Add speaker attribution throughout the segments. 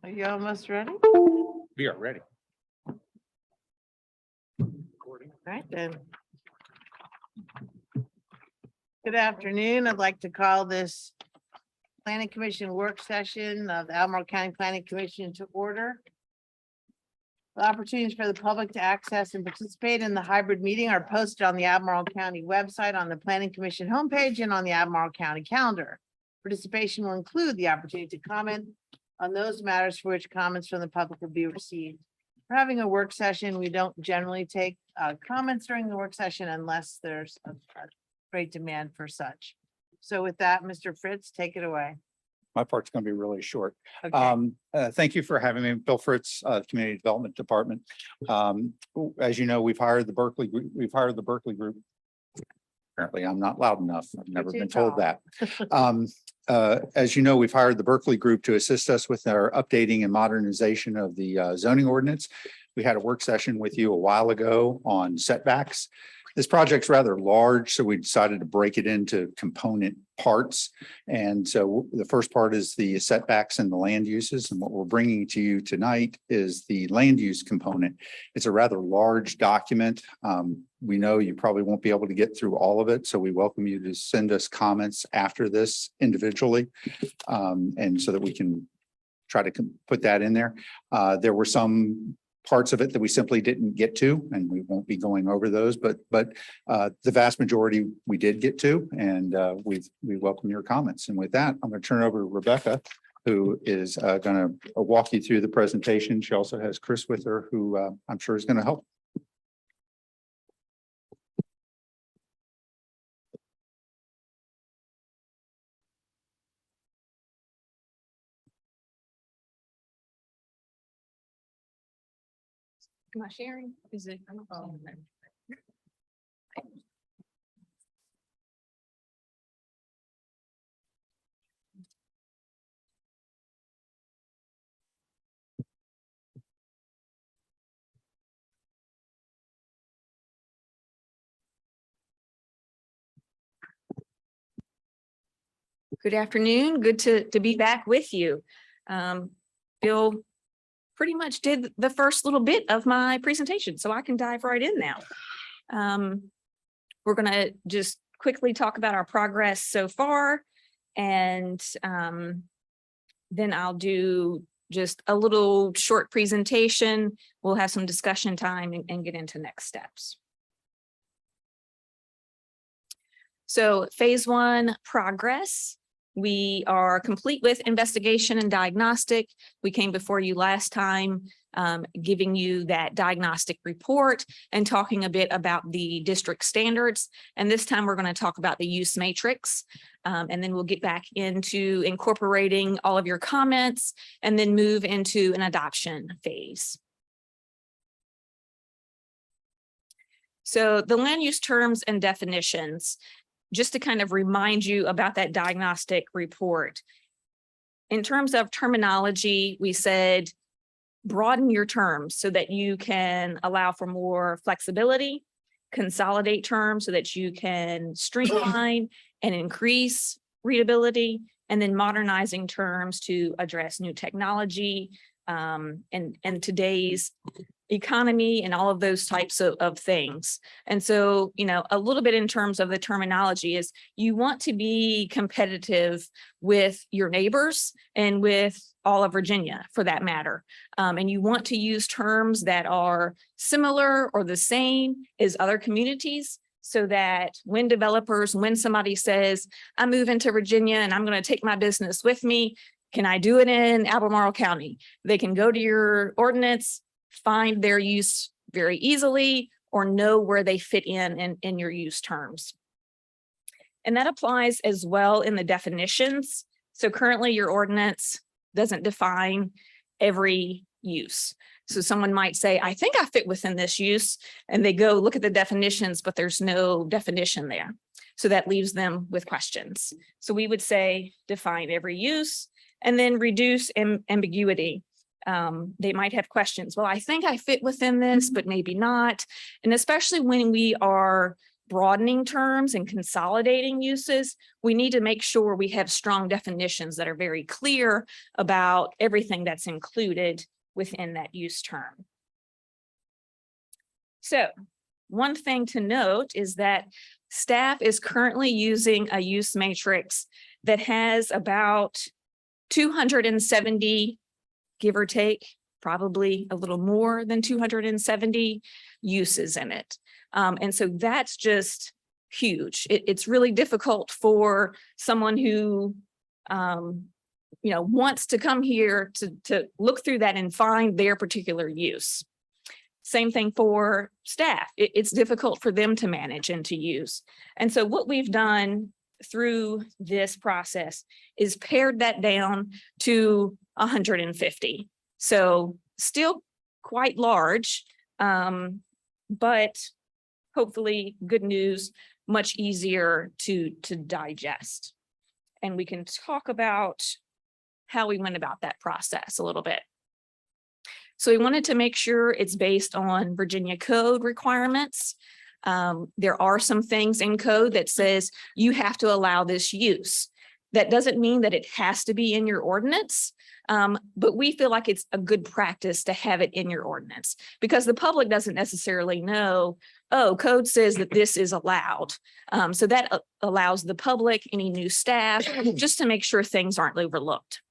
Speaker 1: Are you almost ready?
Speaker 2: We are ready.
Speaker 1: Right then. Good afternoon. I'd like to call this Planning Commission work session of the Albemarle County Planning Commission to order. The opportunities for the public to access and participate in the hybrid meeting are posted on the Albemarle County website, on the Planning Commission homepage, and on the Albemarle County calendar. Participation will include the opportunity to comment on those matters for which comments from the public will be received. We're having a work session. We don't generally take comments during the work session unless there's a great demand for such. So with that, Mr. Fritz, take it away.
Speaker 3: My part's going to be really short.
Speaker 1: Okay.
Speaker 3: Thank you for having me, Bill Fritz, Community Development Department. As you know, we've hired the Berkeley Group. Apparently, I'm not loud enough. I've never
Speaker 1: too
Speaker 3: been told
Speaker 1: tall.
Speaker 3: that. As you know, we've hired the Berkeley Group to assist us with our updating and modernization of the zoning ordinance. We had a work session with you a while ago on setbacks. This project's rather large, so we decided to break it into component parts. And so the first part is the setbacks and the land uses. And what we're bringing to you tonight is the land use component. It's a rather large document. We know you probably won't be able to get through all of it, so we welcome you to send us comments after this individually. And so that we can try to put that in there. There were some parts of it that we simply didn't get to, and we won't be going over those, but the vast majority we did get to, and we welcome your comments. And with that, I'm going to turn it over to Rebecca, who is going to walk you through the presentation. She also has Chris with her, who I'm sure is going to help.
Speaker 4: Am I sharing? Is it? Good afternoon. Good to be back with you. Bill pretty much did the first little bit of my presentation, so I can dive right in now. We're going to just quickly talk about our progress so far, and then I'll do just a little short presentation. We'll have some discussion time and get into next steps. So phase 1 progress. We are complete with investigation and diagnostic. We came before you last time, giving you that diagnostic report and talking a bit about the district standards. And this time we're going to talk about the use matrix. And then we'll get back into incorporating all of your comments and then move into an adoption phase. So the land use terms and definitions. Just to kind of remind you about that diagnostic report. In terms of terminology, we said broaden your terms so that you can allow for more flexibility, consolidate terms so that you can streamline and increase readability, and then modernizing terms to address new technology and today's economy and all of those types of things. And so, you know, a little bit in terms of the terminology is you want to be competitive with your neighbors and with all of Virginia for that matter. And you want to use terms that are similar or the same as other communities so that when somebody says, I move into Virginia and I'm going to take my business with me, can I do it in Albemarle County? They can go to your ordinance, find their use very easily, or know where they fit in your use terms. And that applies as well in the definitions. So currently your ordinance doesn't define every use. So someone might say, I think I fit within this use, and they go look at the definitions, but there's no definition there. So that leaves them with questions. So we would say define every use and then reduce ambiguity. They might have questions. Well, I think I fit within this, but maybe not. And especially when we are broadening terms and consolidating uses, we need to make sure we have strong definitions that are very clear about everything that's included within that use term. So one thing to note is that staff is currently using a use matrix that has about 270, give or take, probably a little more than 270 uses in it. And so that's just huge. It's really difficult for someone who, wants to come here to look through that and find their particular use. Same thing for staff. It's difficult for them to manage and to use. And so what we've done through this process is pared that down to 150. So still quite large, but hopefully good news, much easier to digest. And we can talk about how we went about that process a little bit. So we wanted to make sure it's based on Virginia code requirements. There are some things in code that says you have to allow this use. That doesn't mean that it has to be in your ordinance, but we feel like it's a good practice to have it in your ordinance because the public doesn't necessarily know, oh, code says that this is allowed. So that allows the public, any new staff, just to make sure things aren't overlooked.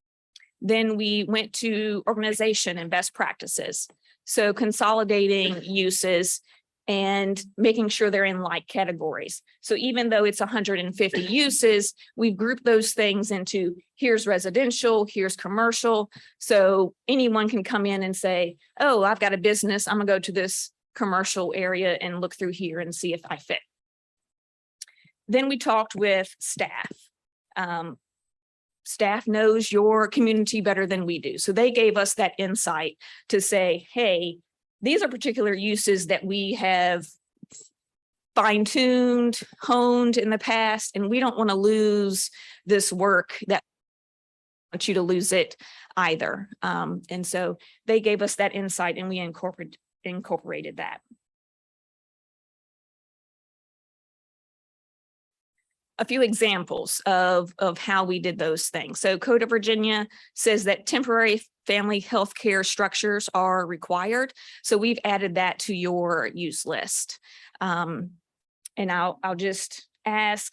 Speaker 4: Then we went to organization and best practices. So consolidating uses and making sure they're in like categories. So even though it's 150 uses, we've grouped those things into here's residential, here's commercial. So anyone can come in and say, oh, I've got a business. I'm gonna go to this commercial area and look through here and see if I fit. Then we talked with staff. Staff knows your community better than we do. So they gave us that insight to say, hey, these are particular uses that we have fine-tuned, honed in the past, and we don't want to lose this work that I want you to lose it either. And so they gave us that insight and we incorporated that. A few examples of how we did those things. So Code of Virginia says that temporary family health care structures are required. So we've added that to your use list. And I'll just ask,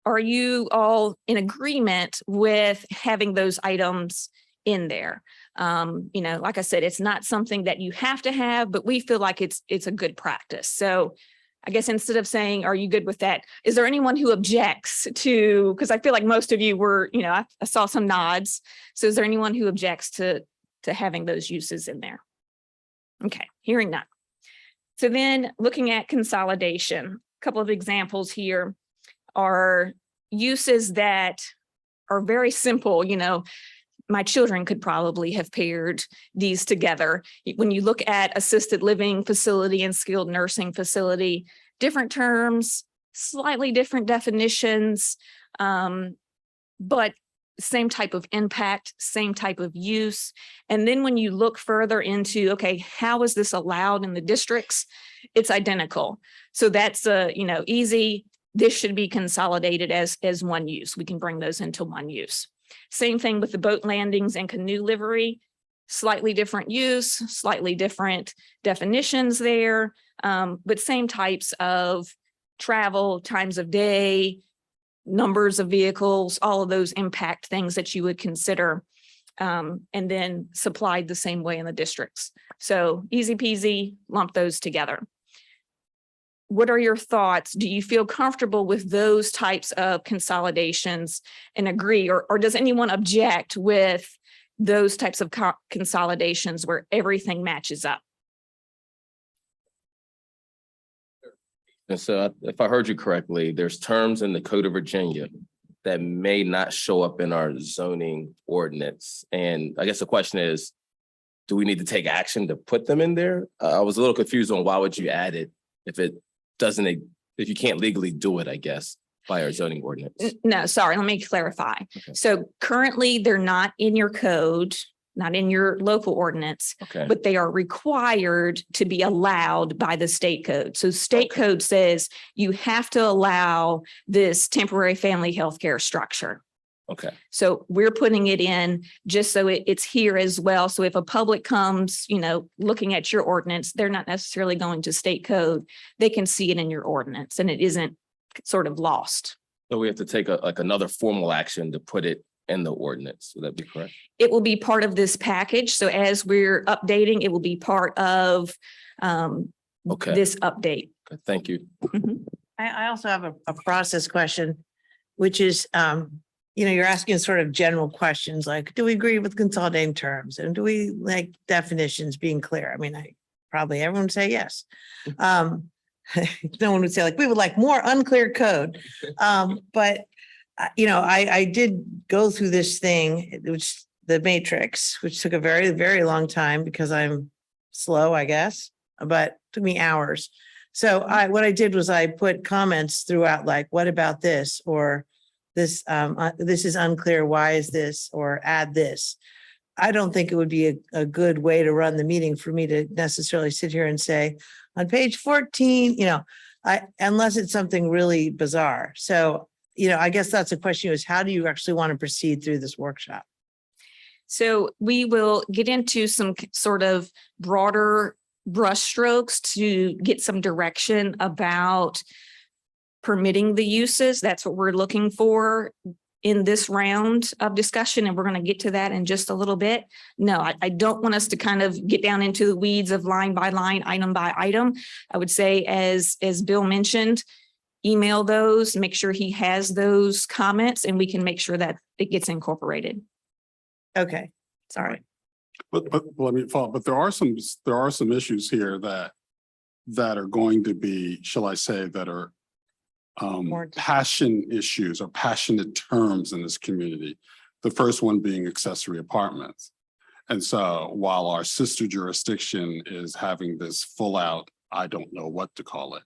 Speaker 4: are you all in agreement with having those items in there? Like I said, it's not something that you have to have, but we feel like it's a good practice. So I guess instead of saying, are you good with that? Is there anyone who objects to, because I feel like most of you were, I saw some nods. So is there anyone who objects to having those uses in there? Okay, hearing none. So then looking at consolidation, a couple of examples here are uses that are very simple. My children could probably have paired these together. When you look at assisted living facility and skilled nursing facility, different terms, slightly different definitions, but same type of impact, same type of use. And then when you look further into, okay, how is this allowed in the districts? It's identical. So that's easy. This should be consolidated as one use. We can bring those into one use. Same thing with the boat landings and canoe livery, slightly different use, slightly different definitions there, but same types of travel, times of day, numbers of vehicles, all of those impact things that you would consider, and then supplied the same way in the districts. So easy peasy, lump those together. What are your thoughts? Do you feel comfortable with those types of consolidations and agree, or does anyone object with those types of consolidations where everything matches up?
Speaker 2: And so if I heard you correctly, there's terms in the Code of Virginia that may not show up in our zoning ordinance. And I guess the question is, do we need to take action to put them in there? I was a little confused on why would you add it if you can't legally do it, I guess, by our zoning ordinance.
Speaker 4: No, sorry, let me clarify.
Speaker 2: Okay.
Speaker 4: So currently they're not in your code not in your local ordinance,
Speaker 2: Okay,
Speaker 4: but they are required to be allowed by the state code. So state code says you have to allow this temporary family healthcare structure.
Speaker 2: okay,
Speaker 4: So we're putting it in just so it's here as well. So if a public comes, looking at your ordinance, they're not necessarily going to state code. They can see it in your ordinance and it isn't sort of lost.
Speaker 2: so we have to take another formal action to put it in the ordinance, would that be correct?
Speaker 4: It will be part of this package. So as we're updating, it will be part of
Speaker 2: Okay.
Speaker 4: this update.
Speaker 2: Thank you.
Speaker 1: I also have a process question, which is, you're asking sort of general questions like, do we agree with consolidating terms? And do we like definitions being clear? I mean, probably everyone would say yes. No one would say like, we would like more unclear code. But I did go through this thing, which the matrix, which took a very, very long time because I'm slow, I guess, but took me hours. So what I did was I put comments throughout, like, what about this? Or this is unclear. Why is this? Or add this. I don't think it would be a good way to run the meeting for me to necessarily sit here and say on page 14, unless it's something really bizarre. So, I guess that's a question is how do you actually want to proceed through this workshop?
Speaker 4: So we will get into some sort of broader brushstrokes to get some direction about permitting the uses. That's what we're looking for in this round of discussion. And we're going to get to that in just a little bit. No, I don't want us to kind of get down into the weeds of line by line, item by item. I would say, as Bill mentioned, email those, make sure he has those comments, and we can make sure that it gets incorporated.
Speaker 1: Okay, sorry.
Speaker 5: But let me follow, but there are some issues here that are going to be, shall I say, that are
Speaker 1: More-
Speaker 5: passion issues or passionate terms in this community. The first one being accessory apartments. And so while our sister jurisdiction is having this full out, I don't know what to call it,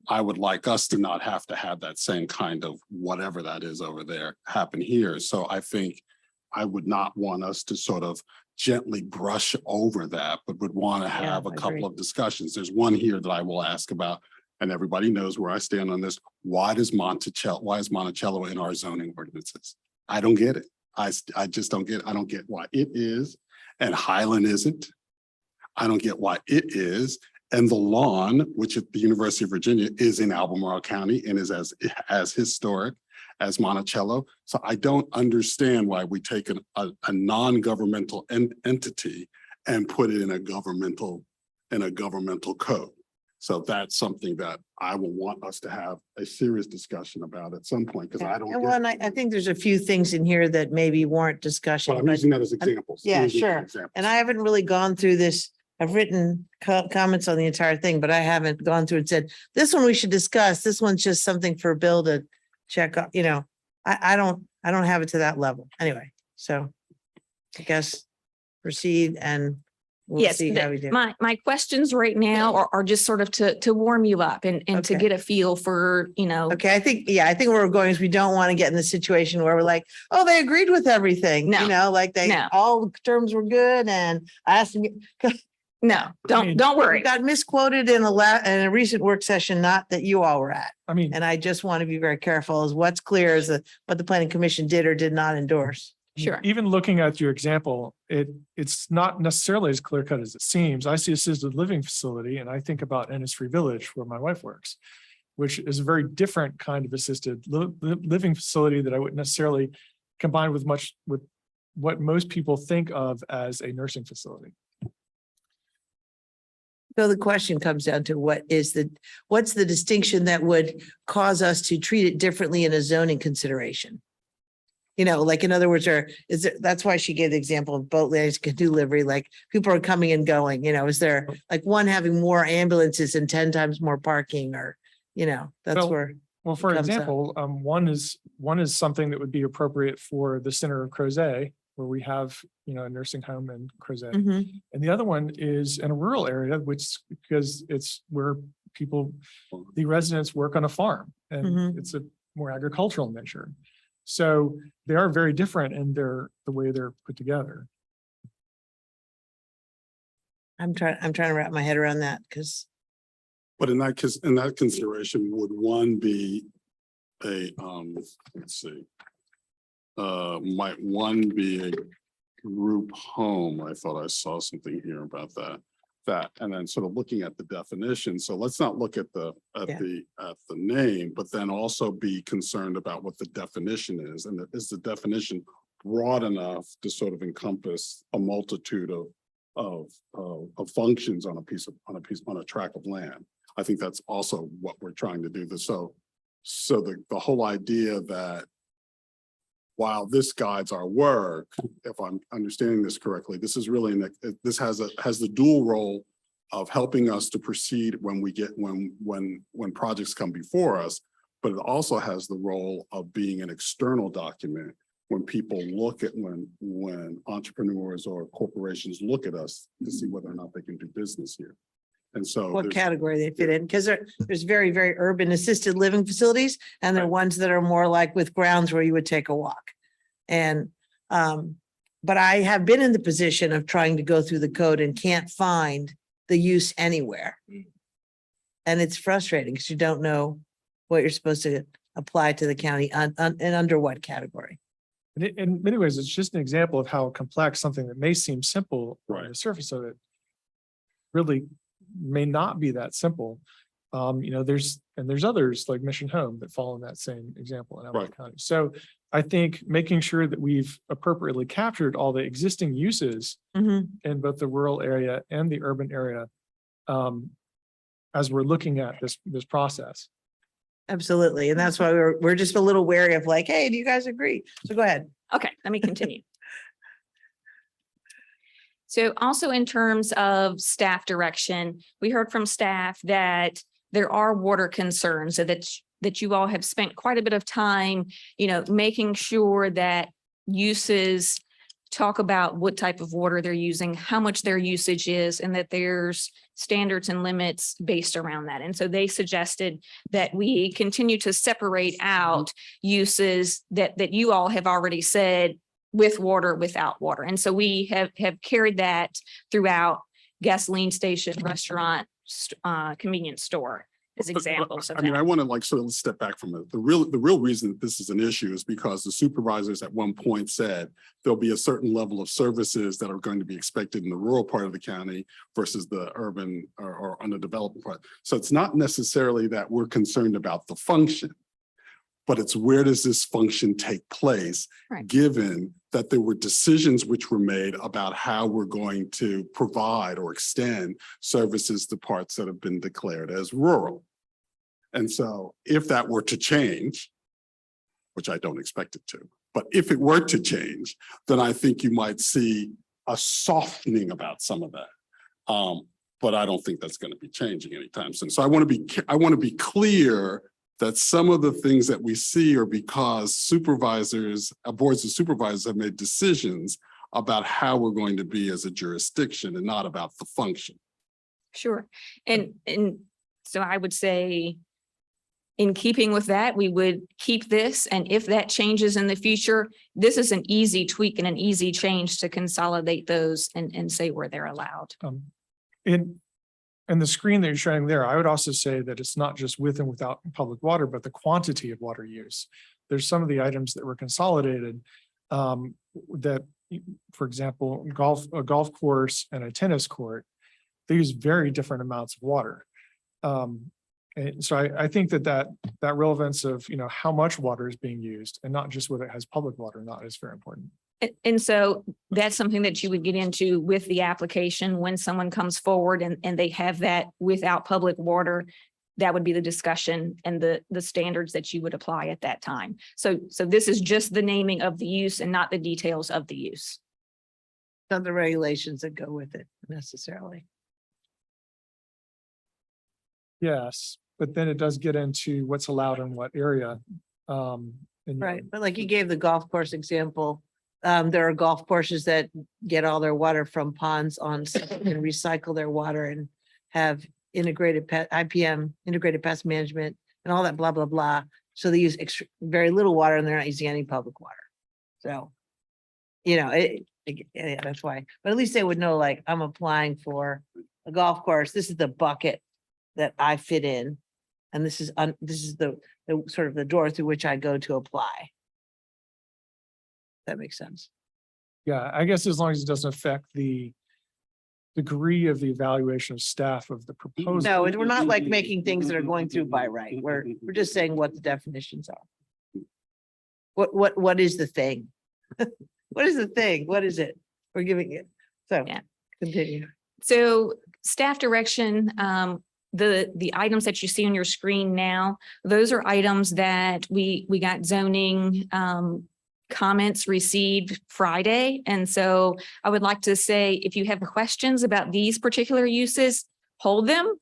Speaker 5: I would like us to not have to have that same kind of whatever that is over there happen here. So I think I would not want us to sort of gently brush over that, but would want to have a
Speaker 1: I
Speaker 5: couple
Speaker 1: agree.
Speaker 5: of discussions. There's one here that I will ask about, and everybody knows where I stand on this. Why is Monticello in our zoning ordinances? I don't get it. I just don't get it. I don't get why it is and Highland isn't. I don't get why it is. And the Lawn, which at the University of Virginia is in Albemarle County and is as historic as Monticello. So I don't understand why we take a non-governmental entity and put it in a governmental code. So that's something that I will want us to have a serious discussion about at some point, because I don't.
Speaker 1: And one, I think there's a few things in here that maybe warrant discussion.
Speaker 5: But I'm
Speaker 1: but-
Speaker 5: using that as examples.
Speaker 1: Yeah,
Speaker 5: I'm using
Speaker 1: sure.
Speaker 5: examples.
Speaker 1: And I haven't really gone through this. I've written comments on the entire thing, but I haven't gone through and said, this one we should discuss. This one's just something for Bill to check up, I don't have it to that level. Anyway, so I guess proceed and we'll
Speaker 4: Yes,
Speaker 1: see how we do.
Speaker 4: my questions right now are just sort of to warm you up and to
Speaker 1: Okay.
Speaker 4: get a feel for,
Speaker 1: Okay, I think where we're going is we don't want to get in the situation where we're like, oh, they agreed with everything,
Speaker 4: No.
Speaker 1: like
Speaker 4: No.
Speaker 1: all the terms were good and I asked them.
Speaker 4: no, don't
Speaker 1: We
Speaker 4: worry.
Speaker 1: got misquoted in a recent work session, not that you all were at.
Speaker 6: I mean,
Speaker 1: And I just want to be very careful as what's clear is what the planning commission did or did not endorse.
Speaker 4: Sure.
Speaker 6: even looking at your example, it's not necessarily as clear cut as it seems. I see assisted living facility and I think about Innisfree Village where my wife works, which is a very different kind of assisted living facility that I wouldn't necessarily combine with what most people think of as a nursing facility.
Speaker 1: So the question comes down to what's the distinction that would cause us to treat it differently in a zoning consideration? Like in other words, that's why she gave the example of boat landings, canoe livery, like people are coming and going, is there like one having more ambulances and 10 times more parking or, that's
Speaker 6: Well,
Speaker 1: where,
Speaker 6: Well, for
Speaker 1: comes up.
Speaker 6: example, one is something that would be appropriate for the center of Crozet, where we have, a nursing home in Crozet.
Speaker 1: Mhm.
Speaker 6: And the other one is in a rural area, because it's where the residents work on a farm and
Speaker 1: Mhm.
Speaker 6: it's a more agricultural nature. So they are very different in the way they're put together.
Speaker 1: I'm trying to wrap my head around that because
Speaker 5: But in that case, in that consideration, would one be a, let's see. Might one be a group home? I thought I saw something here about that, and then sort of looking at the definition. So let's not look at
Speaker 1: Yeah.
Speaker 5: the name, but then also be concerned about what the definition is. And is the definition broad enough to sort of encompass a multitude of functions on a tract of land? I think that's also what we're trying to do. So the whole idea that while this guides our work, if I'm understanding this correctly, this is really, this has the dual role of helping us to proceed when projects come before us, but it also has the role of being an external document when people look at, when entrepreneurs or corporations look at us to see whether or not they can do business here. And so
Speaker 1: what
Speaker 5: there's-
Speaker 1: category they fit in, because there's very, very urban assisted living facilities, and there are
Speaker 5: Right.
Speaker 1: ones that are more like with grounds where you would take a walk. And, but I have been in the position of trying to go through the code and can't find the use anywhere. And it's frustrating because you don't know what you're supposed to apply to the county and under what category.
Speaker 6: And in many ways, it's just an example of how complex something that may seem simple on
Speaker 5: Right.
Speaker 6: the surface of it really may not be that simple. There's others like Mission Home that fall in that same example in Albemarle
Speaker 5: Right.
Speaker 6: County. So I think making sure that we've appropriately captured all the existing uses in both the rural area and the urban area as we're looking at this process.
Speaker 1: Absolutely. And that's why we're just a little wary of like, hey, do you guys agree? So go ahead.
Speaker 4: Okay, let me continue. So also in terms of staff direction, we heard from staff that there are water concerns, so that you all have spent quite a bit of time, making sure that uses talk about what type of water they're using, how much their usage is, and that there's standards and limits based around that. And so they suggested that we continue to separate out uses that you all have already said with water, without water. And so we have carried that throughout gasoline station, restaurant, convenience store as examples of
Speaker 5: I mean,
Speaker 4: that.
Speaker 5: I want to sort of step back from it. The real reason that this is an issue is because the supervisors at one point said there'll be a certain level of services that are going to be expected in the rural part of the county versus the urban or underdeveloped part. So it's not necessarily that we're concerned about the function, but it's where does this function take place?
Speaker 4: Right.
Speaker 5: Given that there were decisions which were made about how we're going to provide or extend services to parts that have been declared as rural. And so if that were to change, which I don't expect it to, but if it were to change, then I think you might see a softening about some of that. But I don't think that's going to be changing anytime soon. So I want to be clear that some of the things that we see are because supervisors, boards of supervisors have made decisions about how we're going to be as a jurisdiction and not about the function.
Speaker 4: Sure. And so I would say in keeping with that, we would keep this. And if that changes in the future, this is an easy tweak and an easy change to consolidate those and say where they're allowed.
Speaker 6: In the screen that you're showing there, I would also say that it's not just with and without public water, but the quantity of water use. There's some of the items that were consolidated that, for example, a golf course and a tennis court, they use very different amounts of water. And so I think that relevance of, how much water is being used and not just whether it has public water or not is very important.
Speaker 4: And so that's something that you would get into with the application when someone comes forward and they have that without public water. That would be the discussion and the standards that you would apply at that time. So this is just the naming of the use and not the details of the use.
Speaker 1: Not the regulations that go with it necessarily.
Speaker 6: Yes, but then it does get into what's allowed in what area.
Speaker 1: Right. But like you gave the golf course example, there are golf courses that get all their water from ponds on site and recycle their water and have integrated IPM, integrated pest management and all that blah, blah, blah. So they use very little water and they're not using any public water. So, Yeah, that's why, but at least they would know, like, I'm applying for a golf course. This is the bucket that I fit in. And this is the sort of the door through which I go to apply. That makes sense.
Speaker 6: Yeah, I guess as long as it doesn't affect the degree of the evaluation of staff of the proposal.
Speaker 1: No, we're not like making things that are going through by right. We're just saying what the definitions are. What is the thing? What is the thing? What is it? We're giving it. So,
Speaker 4: Yeah.
Speaker 1: continue.
Speaker 4: So staff direction, the items that you see on your screen now, those are items that we got zoning comments received Friday. And so I would like to say, if you have questions about these particular uses, hold them.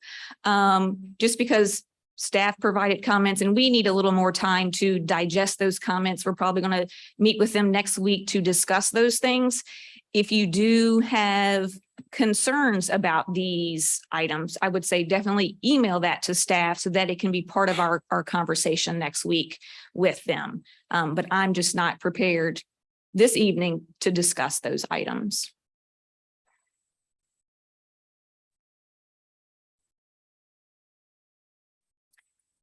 Speaker 4: Just because staff provided comments and we need a little more time to digest those comments. We're probably going to meet with them next week to discuss those things. If you do have concerns about these items, I would say definitely email that to staff so that it can be part of our conversation next week with them. But I'm just not prepared this evening to discuss those items.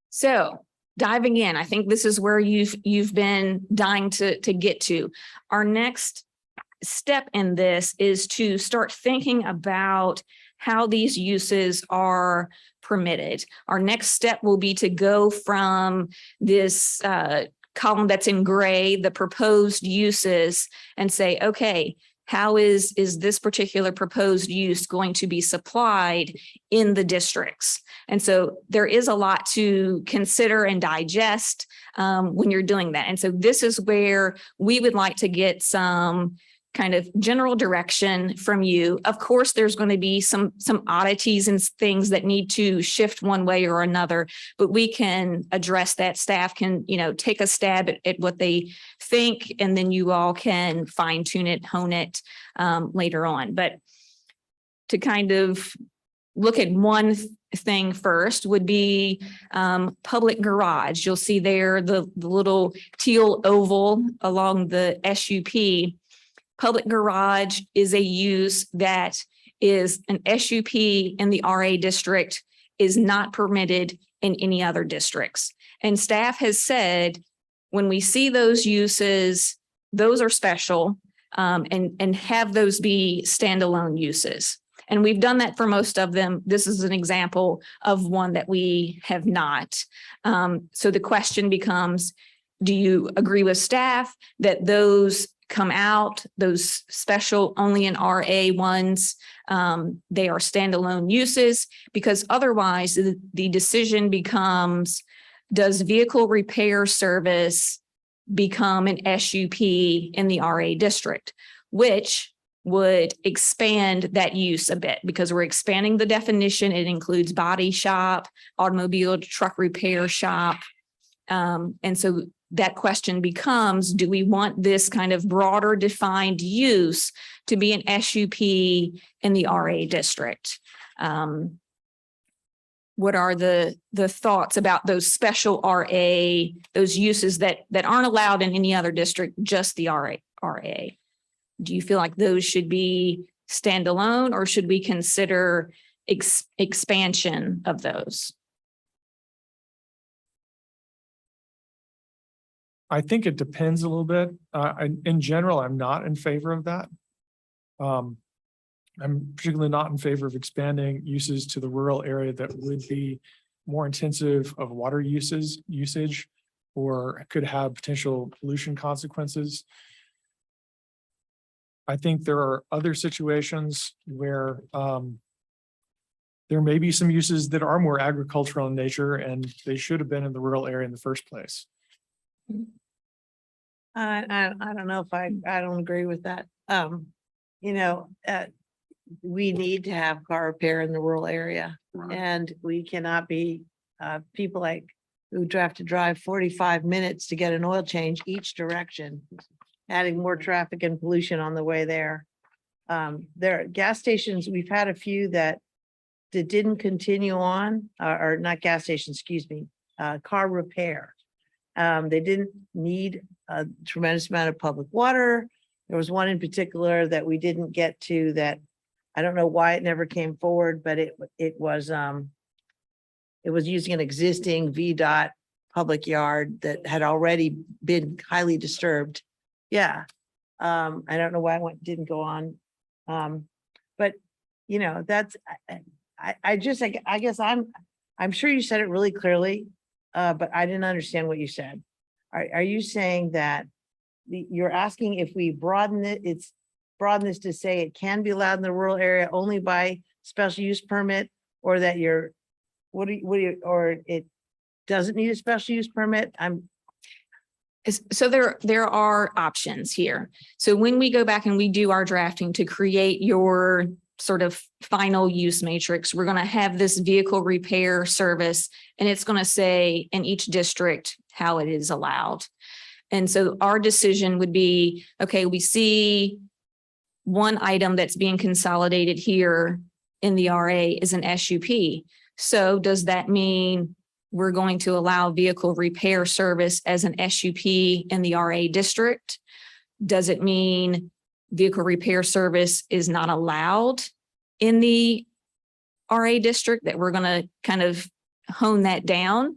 Speaker 4: So diving in, I think this is where you've been dying to get to. Our next step in this is to start thinking about how these uses are permitted. Our next step will be to go from this column that's in gray, the proposed uses, and say, okay, how is this particular proposed use going to be supplied in the districts? And so there is a lot to consider and digest when you're doing that. And so this is where we would like to get some kind of general direction from you. Of course, there's going to be some oddities and things that need to shift one way or another, but we can address that. Staff can, take a stab at what they think, and then you all can fine tune it, hone it later on. But to kind of look at one thing first would be public garage. You'll see there the little teal oval along the SUP. Public garage is a use that is an SUP in the RA district, is not permitted in any other districts. And staff has said, when we see those uses, those are special, and have those be standalone uses. And we've done that for most of them. This is an example of one that we have not. So the question becomes, do you agree with staff that those come out, those special only in RA ones, they are standalone uses? Because otherwise the decision becomes, does vehicle repair service become an SUP in the RA district, which would expand that use a bit, because we're expanding the definition. It includes body shop, automobile, truck repair shop. And so that question becomes, do we want this kind of broader defined use to be an SUP in the RA district? What are the thoughts about those special RA, those uses that aren't allowed in any other district, just the RA? Do you feel like those should be standalone, or should we consider expansion of those?
Speaker 6: I think it depends a little bit. In general, I'm not in favor of that. I'm particularly not in favor of expanding uses to the rural area that would be more intensive of water usage, or could have potential pollution consequences. I think there are other situations where there may be some uses that are more agricultural in nature, and they should have been in the rural area in the first place.
Speaker 1: I don't know if I don't agree with that. We need to have car repair in the rural area,
Speaker 5: Right.
Speaker 1: and we cannot be people like who have to drive 45 minutes to get an oil change each direction, adding more traffic and pollution on the way there. There are gas stations, we've had a few that didn't continue on, or not gas stations, excuse me, car repair. They didn't need a tremendous amount of public water. There was one in particular that we didn't get to that, I don't know why it never came forward, but it was using an existing VDOT public yard that had already been highly disturbed. Yeah. I don't know why didn't go on. But you know, that's, I guess I'm sure you said it really clearly, but I didn't understand what you said. Are you saying that you're asking if we broaden this to say it can be allowed in the rural area only by special use permit, or that or it doesn't need a special use permit?
Speaker 4: So there are options here. So when we go back and we do our drafting to create your sort of final use matrix, we're going to have this vehicle repair service, and it's going to say in each district how it is allowed. And so our decision would be, okay, we see one item that's being consolidated here in the RA is an SUP. So does that mean we're going to allow vehicle repair service as an SUP in the RA district? Does it mean vehicle repair service is not allowed in the RA district, that we're going to kind of hone that down?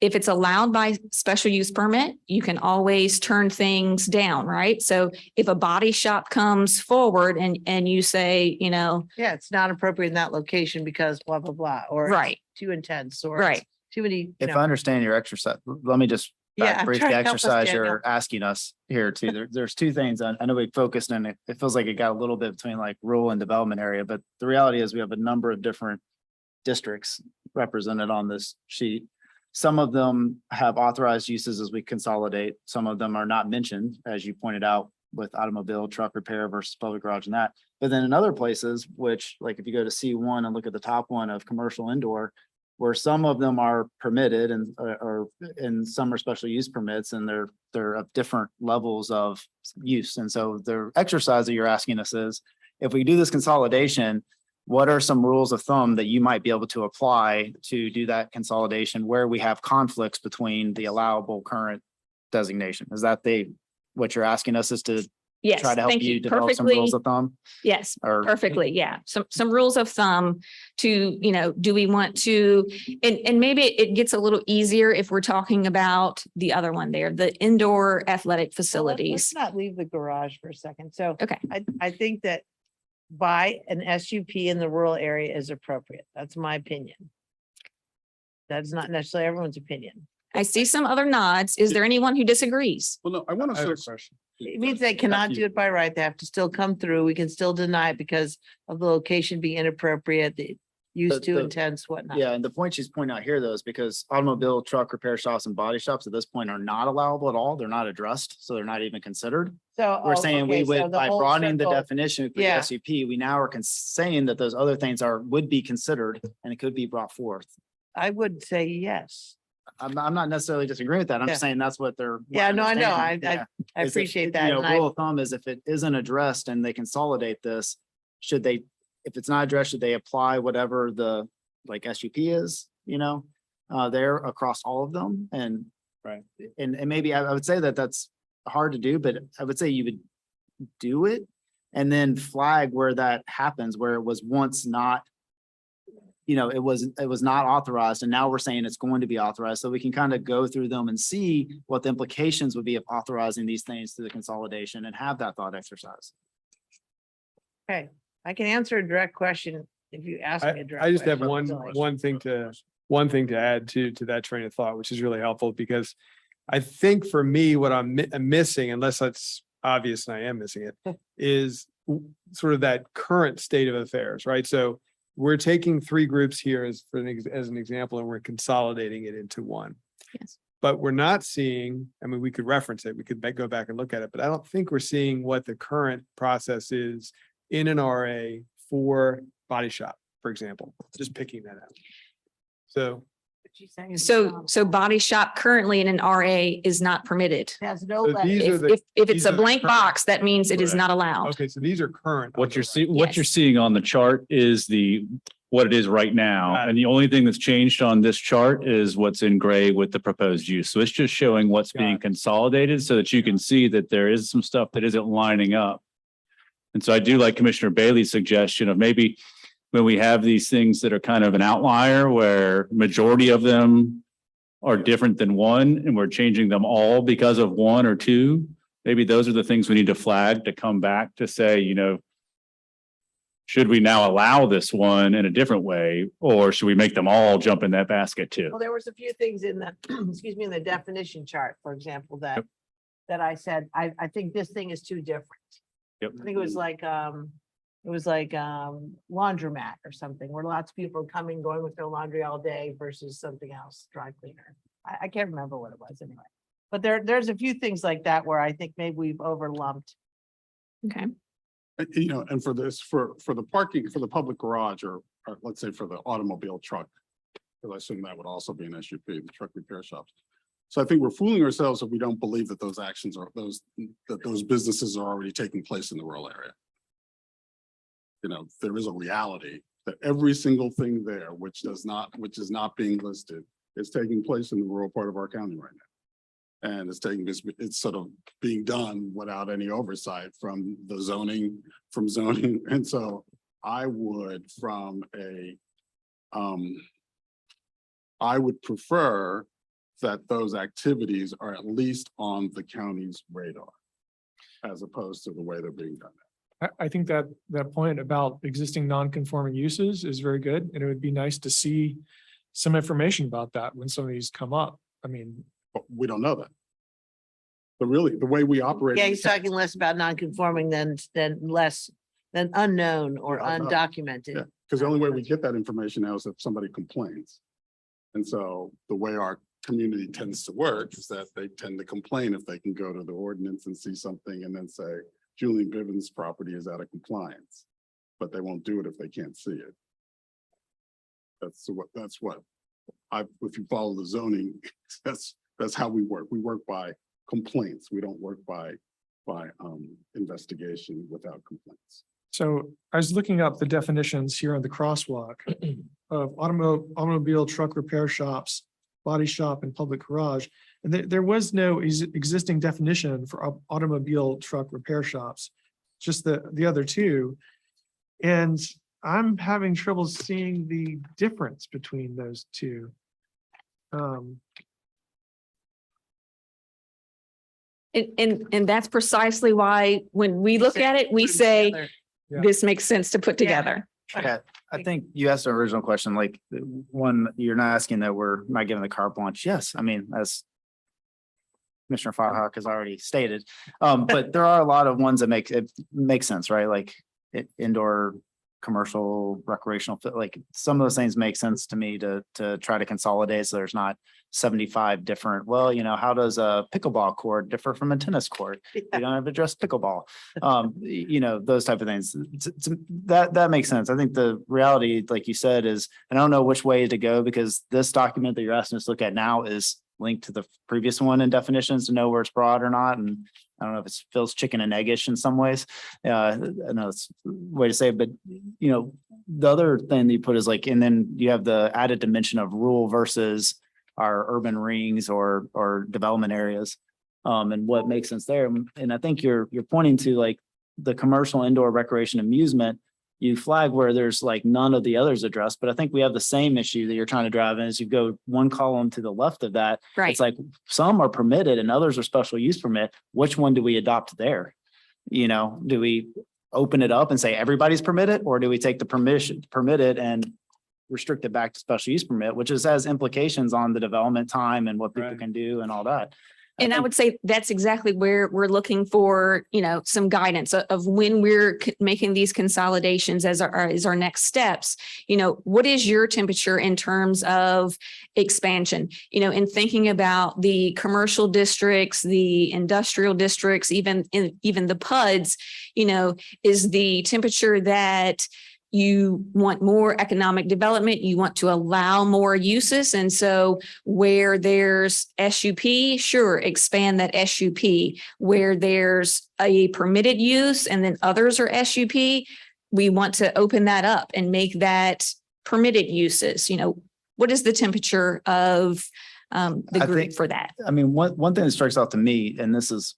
Speaker 4: If it's allowed by special use permit, you can always turn things down, right? So if a body shop comes forward and you say, you know,
Speaker 1: Yeah, it's not appropriate in that location because blah, blah, blah, or it's
Speaker 4: right,
Speaker 1: too intense, or
Speaker 4: right.
Speaker 1: it's too many. you
Speaker 7: If
Speaker 1: know.
Speaker 7: I understand your exercise, let me just
Speaker 1: Yeah, I'm
Speaker 7: brief
Speaker 1: trying
Speaker 7: the
Speaker 1: to help us,
Speaker 7: exercise
Speaker 1: Daniel.
Speaker 7: you're asking us here too. There's two things. I know we focused and it feels like it got a little bit between like rural and development area, but the reality is we have a number of different districts represented on this sheet. Some of them have authorized uses as we consolidate. Some of them are not mentioned, as you pointed out, with automobile, truck repair versus public garage and that. But then in other places, which like if you go to C1 and look at the top one of commercial indoor, where some of them are permitted and some are special use permits, and they're of different levels of use. And so the exercise that you're asking us is, if we do this consolidation, what are some rules of thumb that you might be able to apply to do that consolidation where we have conflicts between the allowable current designation? Is that what you're asking us is to
Speaker 4: Yes,
Speaker 7: try to help
Speaker 4: thank
Speaker 7: you
Speaker 4: you.
Speaker 7: develop some
Speaker 4: Perfectly.
Speaker 7: rules of thumb?
Speaker 4: Yes,
Speaker 7: Or
Speaker 4: perfectly. Yeah. Some rules of thumb to, you know, do we want to, and maybe it gets a little easier if we're talking about the other one there, the indoor athletic
Speaker 1: Well, let's
Speaker 4: facilities.
Speaker 1: not leave the garage for a second. So
Speaker 4: Okay.
Speaker 1: I think that buy an SUP in the rural area is appropriate. That's my opinion. That's not necessarily everyone's opinion.
Speaker 4: I see some other nods. Is there anyone who disagrees?
Speaker 5: Well, no, I want
Speaker 6: I have a
Speaker 5: to.
Speaker 6: question.
Speaker 1: It means they cannot do it by right. They have to still come through. We can still deny it because of the location being inappropriate, the use too
Speaker 7: The-
Speaker 1: intense, whatnot.
Speaker 7: Yeah, and the point she's pointing out here though is because automobile, truck repair shops and body shops at this point are not allowable at all. They're not addressed, so they're not even considered.
Speaker 1: So.
Speaker 7: We're
Speaker 1: oh,
Speaker 7: saying we
Speaker 1: okay, so
Speaker 7: would,
Speaker 1: the
Speaker 7: by
Speaker 1: whole
Speaker 7: broadening the
Speaker 1: circle-
Speaker 7: definition for the
Speaker 1: Yeah.
Speaker 7: SUP, we now are saying that those other things would be considered and it could be brought forth.
Speaker 1: I would say yes.
Speaker 7: I'm not necessarily disagreeing with that. I'm
Speaker 1: Yeah.
Speaker 7: just saying that's what they're.
Speaker 1: Yeah, no, I know. I
Speaker 7: Yeah.
Speaker 1: I
Speaker 7: Is if-
Speaker 1: appreciate that.
Speaker 7: You know,
Speaker 1: and I-
Speaker 7: rule of thumb is if it isn't addressed and they consolidate this, should they, if it's not addressed, should they apply whatever the like SUP is, you know? There across all of them and.
Speaker 6: Right.
Speaker 7: And maybe I would say that that's hard to do, but I would say you would do it. And then flag where that happens, where it was once not. You know, it was not authorized and now we're saying it's going to be authorized. So we can kind of go through them and see what the implications would be of authorizing these things through the consolidation and have that thought exercise.
Speaker 1: Okay, I can answer a direct question if you ask me a direct.
Speaker 8: I just have
Speaker 1: question.
Speaker 8: one thing to add to that train of thought, which is really helpful because I think for me, what I'm missing, unless that's obvious and I am missing it, is sort of that current state of affairs, right? So we're taking three groups here as an example, and we're consolidating it into one.
Speaker 4: Yes.
Speaker 8: But we're not seeing, I mean, we could reference it, we could go back and look at it, but I don't think we're seeing what the current process is in an RA for body shop, for example, just picking that out. So
Speaker 4: So body shop currently in an RA is not permitted.
Speaker 1: Has no.
Speaker 8: So
Speaker 1: let-
Speaker 8: these are
Speaker 4: If,
Speaker 8: the-
Speaker 4: if it's
Speaker 8: these
Speaker 4: a
Speaker 8: are the
Speaker 4: blank
Speaker 8: current-
Speaker 4: box, that means it is
Speaker 8: Correct.
Speaker 4: not allowed.
Speaker 8: okay, so these are current.
Speaker 9: What you're
Speaker 8: underlying.
Speaker 9: seeing, what you're
Speaker 4: Yes.
Speaker 9: seeing on the chart is the what it is right now.
Speaker 8: Got it.
Speaker 9: And the only thing that's changed on this chart is what's in gray with the proposed use. So it's just showing what's being
Speaker 8: Got
Speaker 9: consolidated so that you can see that there is some stuff that isn't lining up. And so I do like Commissioner Bailey's suggestion of maybe when we have these things that are kind of an outlier where majority of them are different than one and we're changing them all because of one or two, maybe those are the things we need to flag to come back to say, you know, should we now allow this one in a different way, or should we make them all jump in that basket too?
Speaker 1: Well, there was a few things in the, excuse me, in the definition chart, for example, that I said, I think this thing is too different.
Speaker 9: Yep.
Speaker 1: I think it was like laundromat or something, where lots of people are coming, going with their laundry all day versus something else, dry cleaner. I can't remember what it was anyway. But there's a few things like that where I think maybe we've overlumped.
Speaker 4: Okay.
Speaker 5: You know, and for this, for the parking, for the public garage, or let's say for the automobile truck, because I assume that would also be an SUP, the truck repair shops. So I think we're fooling ourselves if we don't believe that those actions are that those businesses are already taking place in the rural area. You know, there is a reality that every single thing there, which is not being listed, is taking place in the rural part of our county right now. And it's sort of being done without any oversight from the zoning, And so I would I would prefer that those activities are at least on the county's radar, as opposed to the way they're being done.
Speaker 6: I think that point about existing non-conforming uses is very good, and it would be nice to see some information about that when some of these come up. I mean,
Speaker 5: But we don't know that. But really, the way we operate.
Speaker 1: Yeah, he's talking less about non-conforming than unknown or
Speaker 5: Yeah,
Speaker 1: undocumented.
Speaker 5: Yeah, because the only way we get that information now is if somebody complains. And so the way our community tends to work is that they tend to complain if they can go to the ordinance and see something and then say, Julian Bivens' property is out of compliance. But they won't do it if they can't see it. That's what if you follow the zoning, that's how we work. We work by complaints. We don't work by investigation without complaints.
Speaker 6: so I was looking up the definitions here on the crosswalk of automobile truck repair shops, body shop, and public garage. And there was no existing definition for automobile truck repair shops, just the other two. And I'm having trouble seeing the difference between those two.
Speaker 4: And that's precisely why when we look at it, we
Speaker 1: Put 'em
Speaker 4: say,
Speaker 1: together.
Speaker 6: Yeah.
Speaker 4: this makes sense to put
Speaker 1: Yeah.
Speaker 4: together.
Speaker 7: Yeah, I think you asked the original question, like, one, you're not asking that we're not giving the carte blanche. Yes, I mean, as Commissioner Firehawk has already stated, but there are a lot of ones that make sense, right? Like indoor, commercial, recreational, like some of those things make sense to me to try to consolidate. So there's not 75 different, well, you know, how does a pickleball court differ from a tennis court? We don't have addressed pickleball. You know, those type of things. That makes sense. I think the reality, like you said, is, and I don't know which way to go, because this document that you're asking us to look at now is linked to the previous one in definitions to know where it's broad or not. And I don't know if it feels chicken and eggish in some ways. I know it's a way to say it, but you know, the other thing that you put is like, and then you have the added dimension of rural versus our urban rings or development areas, and what makes sense there. And I think you're pointing to like the commercial indoor recreation amusement. You flag where there's like none of the others addressed, but I think we have the same issue that you're trying to drive in as you go one column to the left of that.
Speaker 4: Right.
Speaker 7: It's like some are permitted and others are special use permit. Which one do we adopt there? You know, do we open it up and say everybody's permitted, or do we take the permitted and restrict it back to special use permit, which has implications on the development time and what people
Speaker 8: Right.
Speaker 7: can do and all that.
Speaker 4: And I would say that's exactly where we're looking for, you know, some guidance of when we're making these consolidations as our next steps. You know, what is your temperature in terms of expansion? You know, in thinking about the commercial districts, the industrial districts, even the PUDs, you know, is the temperature that you want more economic development, you want to allow more uses. And so where there's SUP, sure, expand that SUP. Where there's a permitted use and then others are SUP, we want to open that up and make that permitted uses, what is the temperature of the
Speaker 7: I
Speaker 4: group
Speaker 7: think-
Speaker 4: for that?
Speaker 7: I mean, one thing that strikes out to me, and this is,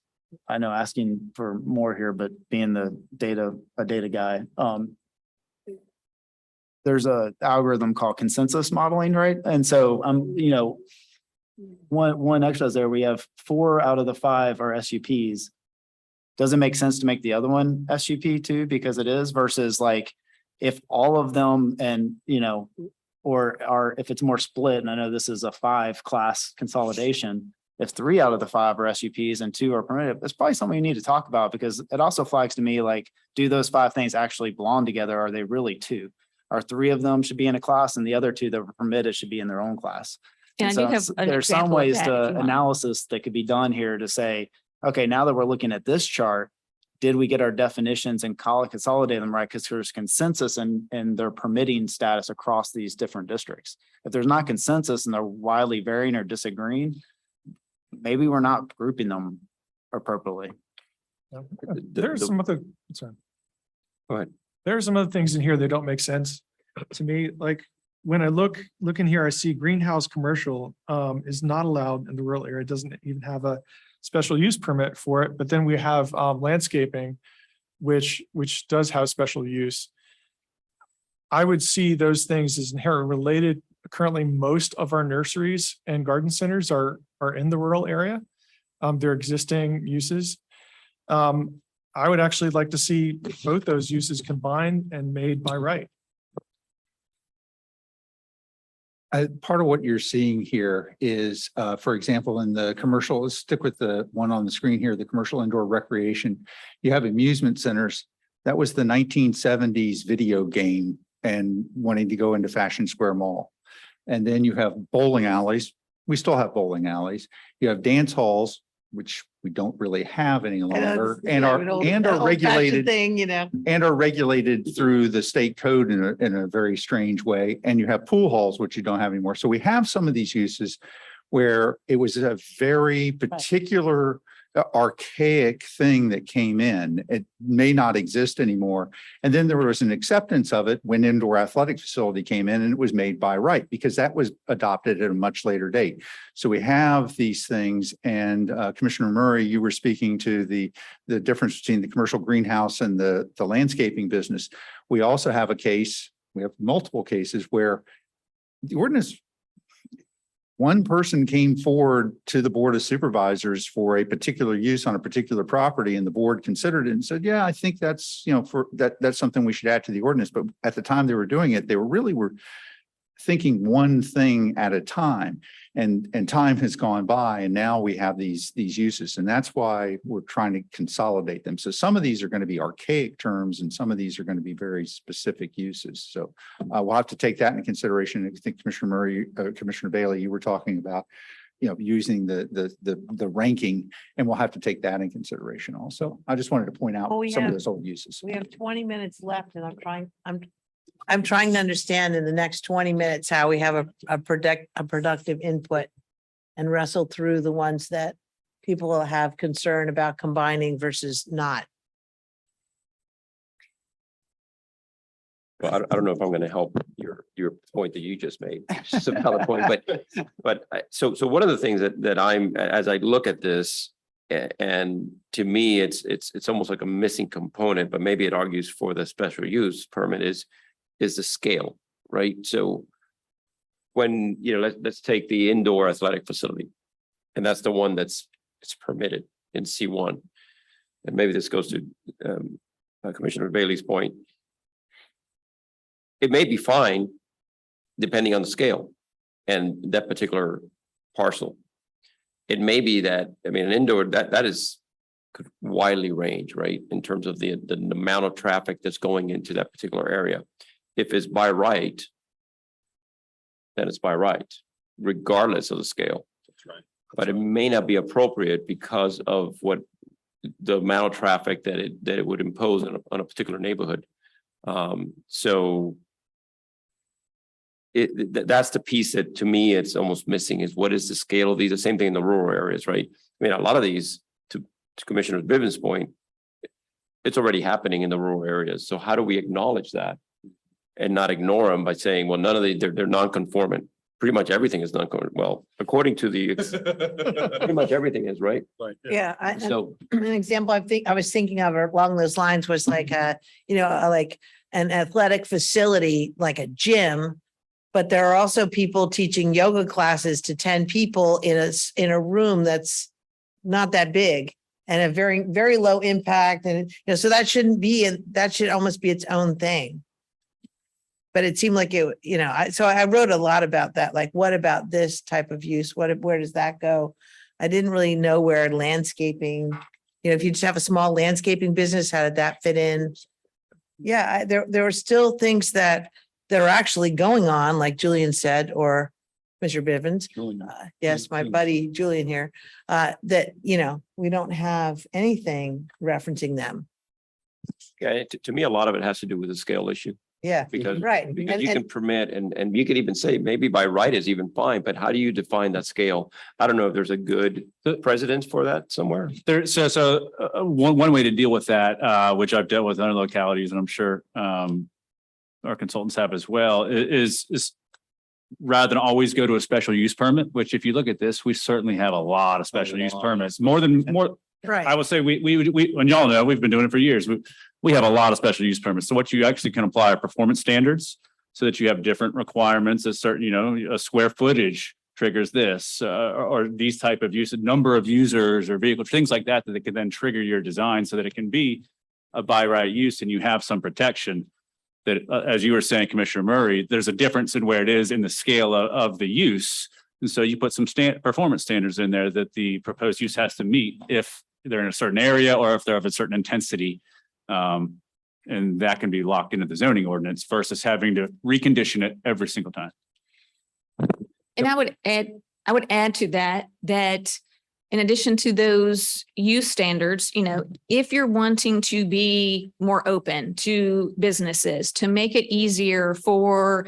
Speaker 7: I know asking for more here, but being a data guy, there's a algorithm called consensus modeling, right? And so one exercise there, we have 4 out of the 5 are SUPs. Doesn't make sense to make the other one SUP too, because it is versus like if all of them and, or if it's more split, and I know this is a 5-class consolidation. If 3 out of the 5 are SUPs and 2 are permitted, that's probably something you need to talk about because it also flags to me like, do those 5 things actually belong together? Are they really 2? Or 3 of them should be in a class and the other 2 that were permitted should be in their own class?
Speaker 4: And I
Speaker 7: so
Speaker 4: do have an
Speaker 7: there's some
Speaker 4: example of
Speaker 7: ways
Speaker 4: that if
Speaker 7: to
Speaker 4: you want.
Speaker 7: analysis that could be done here to say, okay, now that we're looking at this chart, did we get our definitions and consolidate them right? Because there's consensus in their permitting status across these different districts. If there's not consensus and they're widely varying or disagreeing, maybe we're not grouping them appropriately.
Speaker 6: There's some other, sorry.
Speaker 2: Go ahead.
Speaker 6: There are some other things in here that don't make sense to me. Like when I look in here, I see greenhouse commercial is not allowed in the rural area. It doesn't even have a special use permit for it. But then we have landscaping, which does have special use. I would see those things as inherently related. Currently, most of our nurseries and garden centers are in the rural area. They're existing uses. I would actually like to see both those uses combined and made by right.
Speaker 3: Part of what you're seeing here is, for example, in the commercial, let's stick with the one on the screen here, the commercial indoor recreation. You have amusement centers. That was the 1970s video game and wanting to go into Fashion Square Mall. And then you have bowling alleys. We still have bowling alleys. You have dance halls, which we don't really have any longer, and are regulated.
Speaker 1: Thing,
Speaker 3: And are regulated through the state code in a very strange way. And you have pool halls, which you don't have anymore. So we have some of these uses where it was a very particular archaic thing that came in. It may not exist anymore. And then there was an acceptance of it when indoor athletic facility came in and it was made by right because that was adopted at a much later date. So we have these things and Commissioner Murray, you were speaking to the difference between the commercial greenhouse and the landscaping business. We also have a case, we have multiple cases where the ordinance, one person came forward to the Board of Supervisors for a particular use on a particular property and the board considered it and said, yeah, I think that's, that's something we should add to the ordinance. But at the time they were doing it, they were thinking one thing at a time and time has gone by and now we have these uses and that's why we're trying to consolidate them. So some of these are going to be archaic terms and some of these are going to be very specific uses. So we'll have to take that into consideration. I think Commissioner Murray, Commissioner Bailey, you were talking about, using the ranking and we'll have to take that in consideration also. I just wanted to point out some of those old uses.
Speaker 1: we have 20 minutes left and I'm trying to understand in the next 20 minutes how we have a productive input and wrestle through the ones that people will have concern about combining versus not.
Speaker 10: Well, I don't know if I'm going to help your point that you just made. It's just a valid point, so one of the things that I'm, as I look at this, and to me, it's almost like a missing component, but maybe it argues for the special use permit is the scale, right? So when, let's take the indoor athletic facility, and that's the one it's permitted in C1. And maybe this goes to Commissioner Bailey's point. It may be fine, depending on the scale and that particular parcel. It may be that, an indoor, that is could widely range, right? In terms of the amount of traffic that's going into that particular area. If it's by right, then it's by right, regardless of the scale.
Speaker 5: That's right.
Speaker 10: But it may not be appropriate because of what the amount of traffic that it would impose on a particular neighborhood. So that's the piece that to me it's almost missing is what is the scale of these? The same thing in the rural areas, right? A lot of these, to Commissioner Bivens' point, it's already happening in the rural areas. So how do we acknowledge that? and not ignore them by saying, well, none of they're non-conformant. Pretty much everything is non-conformant. Well, according to the, pretty much everything is, right?
Speaker 1: Yeah,
Speaker 10: So,
Speaker 1: an example I was thinking of along those lines was like like an athletic facility, like a gym. But there are also people teaching yoga classes to 10 people in a room that's not that big and a very, very low impact. And, so that shouldn't be, that should almost be its own thing. But it seemed like it, so I wrote a lot about that. Like, what about this type of use? Where does that go? I didn't really know where landscaping, if you just have a small landscaping business, how did that fit in? Yeah, there were still things that are actually going on, like Julian said, or Mr. Bivens. Yes, my buddy Julian here, that, we don't have anything referencing them.
Speaker 10: yeah, to me, a lot of it has to do with the scale issue.
Speaker 1: Yeah,
Speaker 10: Because
Speaker 1: right.
Speaker 10: because
Speaker 1: And-
Speaker 10: you
Speaker 1: and-
Speaker 10: can permit and you could even say maybe by right is even fine, but how do you define that scale? I don't know if there's a good precedent for that somewhere.
Speaker 9: One way to deal with that, which I've dealt with in other localities, and I'm sure our consultants have as well, is rather than always go to a special use permit, which if you look at this, we certainly have a lot of special use permits, more. I
Speaker 1: Right,
Speaker 9: would say we, and y'all know, we've been doing it for years. We have a lot of special use permits. So what you actually can apply are performance standards so that you have different requirements, a certain, a square footage triggers this, or these type of use, a number of users or vehicles, things like that, that can then trigger your design so that it can be a by right use and you have some protection. That, as you were saying, Commissioner Murray, there's a difference in where it is in the scale of the use. And so you put some performance standards in there that the proposed use has to meet if they're in a certain area or if they're of a certain intensity. And that can be locked into the zoning ordinance versus having to recondition it every single time.
Speaker 4: And I would add to that, in addition to those use standards, if you're wanting to be more open to businesses, to make it easier for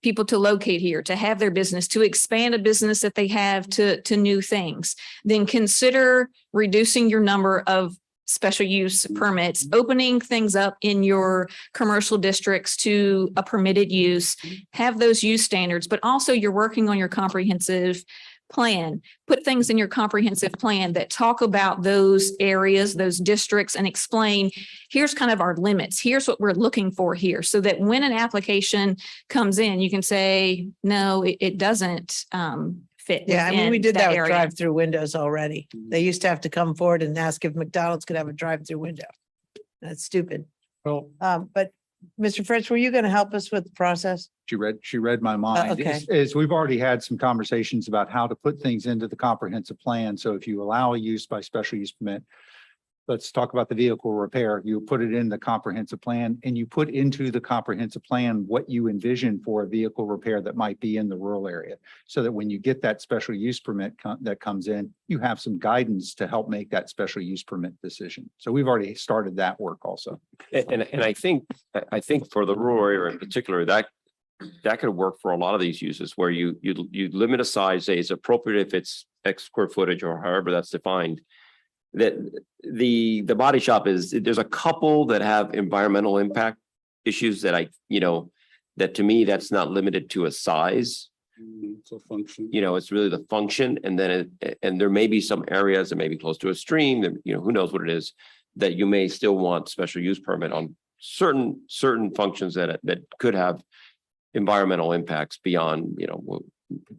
Speaker 4: people to locate here, to have their business, to expand a business that they have to new things, then consider reducing your number of special use permits, opening things up in your commercial districts to a permitted use, have those use standards, but also you're working on your comprehensive plan. Put things in your comprehensive plan that talk about those areas, those districts, and explain, here's kind of our limits. Here's what we're looking for here, so that when an application comes in, you can say, no, it doesn't fit.
Speaker 1: yeah, I mean, we
Speaker 4: within
Speaker 1: did that with
Speaker 4: area.
Speaker 1: drive-through windows already. They used to have to come forward and ask if McDonald's could have a drive-through window. That's stupid.
Speaker 6: Well,
Speaker 1: But Mr. Fritz, were you going to help us with the process?
Speaker 3: She read my mind.
Speaker 1: okay.
Speaker 3: Is we've already had some conversations about how to put things into the comprehensive plan. So if you allow a use by special use permit, let's talk about the vehicle repair. You put it in the comprehensive plan and you put into the comprehensive plan what you envision for a vehicle repair that might be in the rural area. So that when you get that special use permit that comes in, you have some guidance to help make that special use permit decision. So we've already started that work also.
Speaker 10: And I think for the rural area in particular, that could work for a lot of these uses where you limit a size, say it's appropriate if it's X square footage or however that's defined. That the body shop there's a couple that have environmental impact issues that that to me, that's not limited to a size.
Speaker 5: So function.
Speaker 10: It's really the function, and then and there may be some areas that may be close to a stream that, who knows what it is, that you may still want special use permit on certain functions that could have environmental impacts beyond,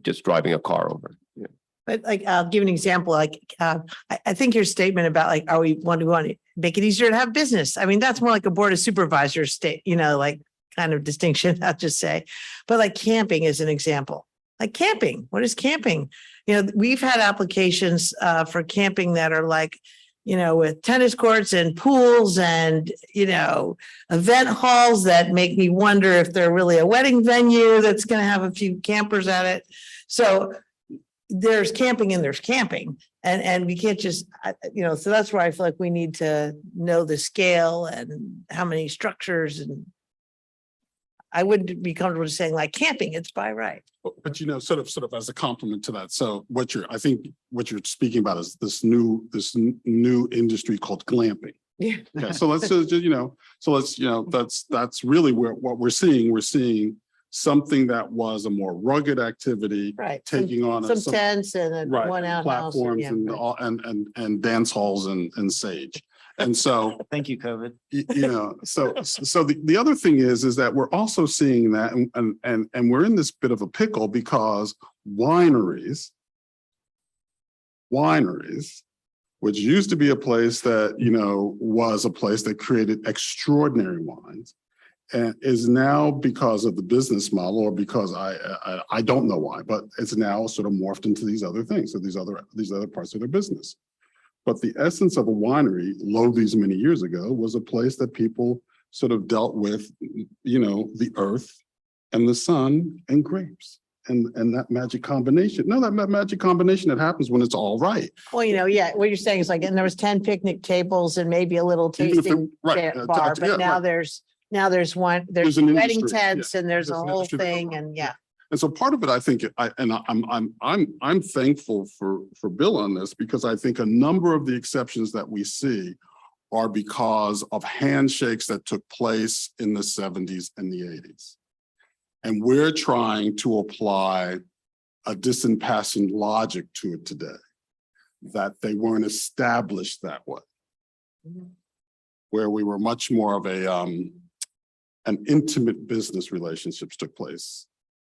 Speaker 10: just driving a car over. Yeah.
Speaker 1: But like, I'll give an example, like, I think your statement about like, we want to make it easier to have business. I mean, that's more like a board of supervisors state, like kind of distinction, I'll just say. But like camping is an example. Like camping, what is camping? We've had applications for camping that are like, with tennis courts and pools and, event halls that make me wonder if they're really a wedding venue that's going to have a few campers at it. So there's camping and there's camping, and we can't just, so that's where I feel like we need to know the scale and how many structures, and I wouldn't be comfortable just saying like camping, it's by right.
Speaker 5: But sort of as a complement to that. So I think what you're speaking about is this new industry called glamping.
Speaker 1: Yeah.
Speaker 5: Okay, so let's just, so let's, that's really what we're seeing. We're seeing something that was a more rugged activity.
Speaker 1: Right.
Speaker 5: Taking on
Speaker 1: Some tents and
Speaker 5: right,
Speaker 1: one outhouse.
Speaker 5: platforms
Speaker 1: yeah,
Speaker 5: and
Speaker 1: right.
Speaker 5: all, and dance halls and Sage. And so,
Speaker 7: Thank you, COVID.
Speaker 5: so the other thing is that we're also seeing that and we're in this bit of a pickle because wineries, which used to be a place that, was a place that created extraordinary wines, and is now, because of the business model, or because I don't know why, but it's now sort of morphed into these other things, so these other parts of their business. But the essence of a winery, lo these many years ago, was a place that people sort of dealt with, the earth and the sun and grapes. And that magic combination. No, that magic combination that happens when it's all right.
Speaker 1: Well, yeah, what you're saying is like, and there was 10 picnic tables and maybe a little
Speaker 5: Even if it-
Speaker 1: tasting
Speaker 5: right,
Speaker 1: bar,
Speaker 5: yeah,
Speaker 1: but now
Speaker 5: right.
Speaker 1: there's one, there's
Speaker 5: There's an
Speaker 1: wedding
Speaker 5: industry,
Speaker 1: tents and there's a
Speaker 5: There's an
Speaker 1: whole
Speaker 5: industry that goes
Speaker 1: thing
Speaker 5: on.
Speaker 1: and yeah.
Speaker 5: And so part of it, I think, I'm thankful for Bill on this, because I think a number of the exceptions that we see are because of handshakes that took place in the 70s and the 80s. And we're trying to apply a disimpassioned logic to it today, that they weren't established that way. Where we were much more of an intimate business relationships took place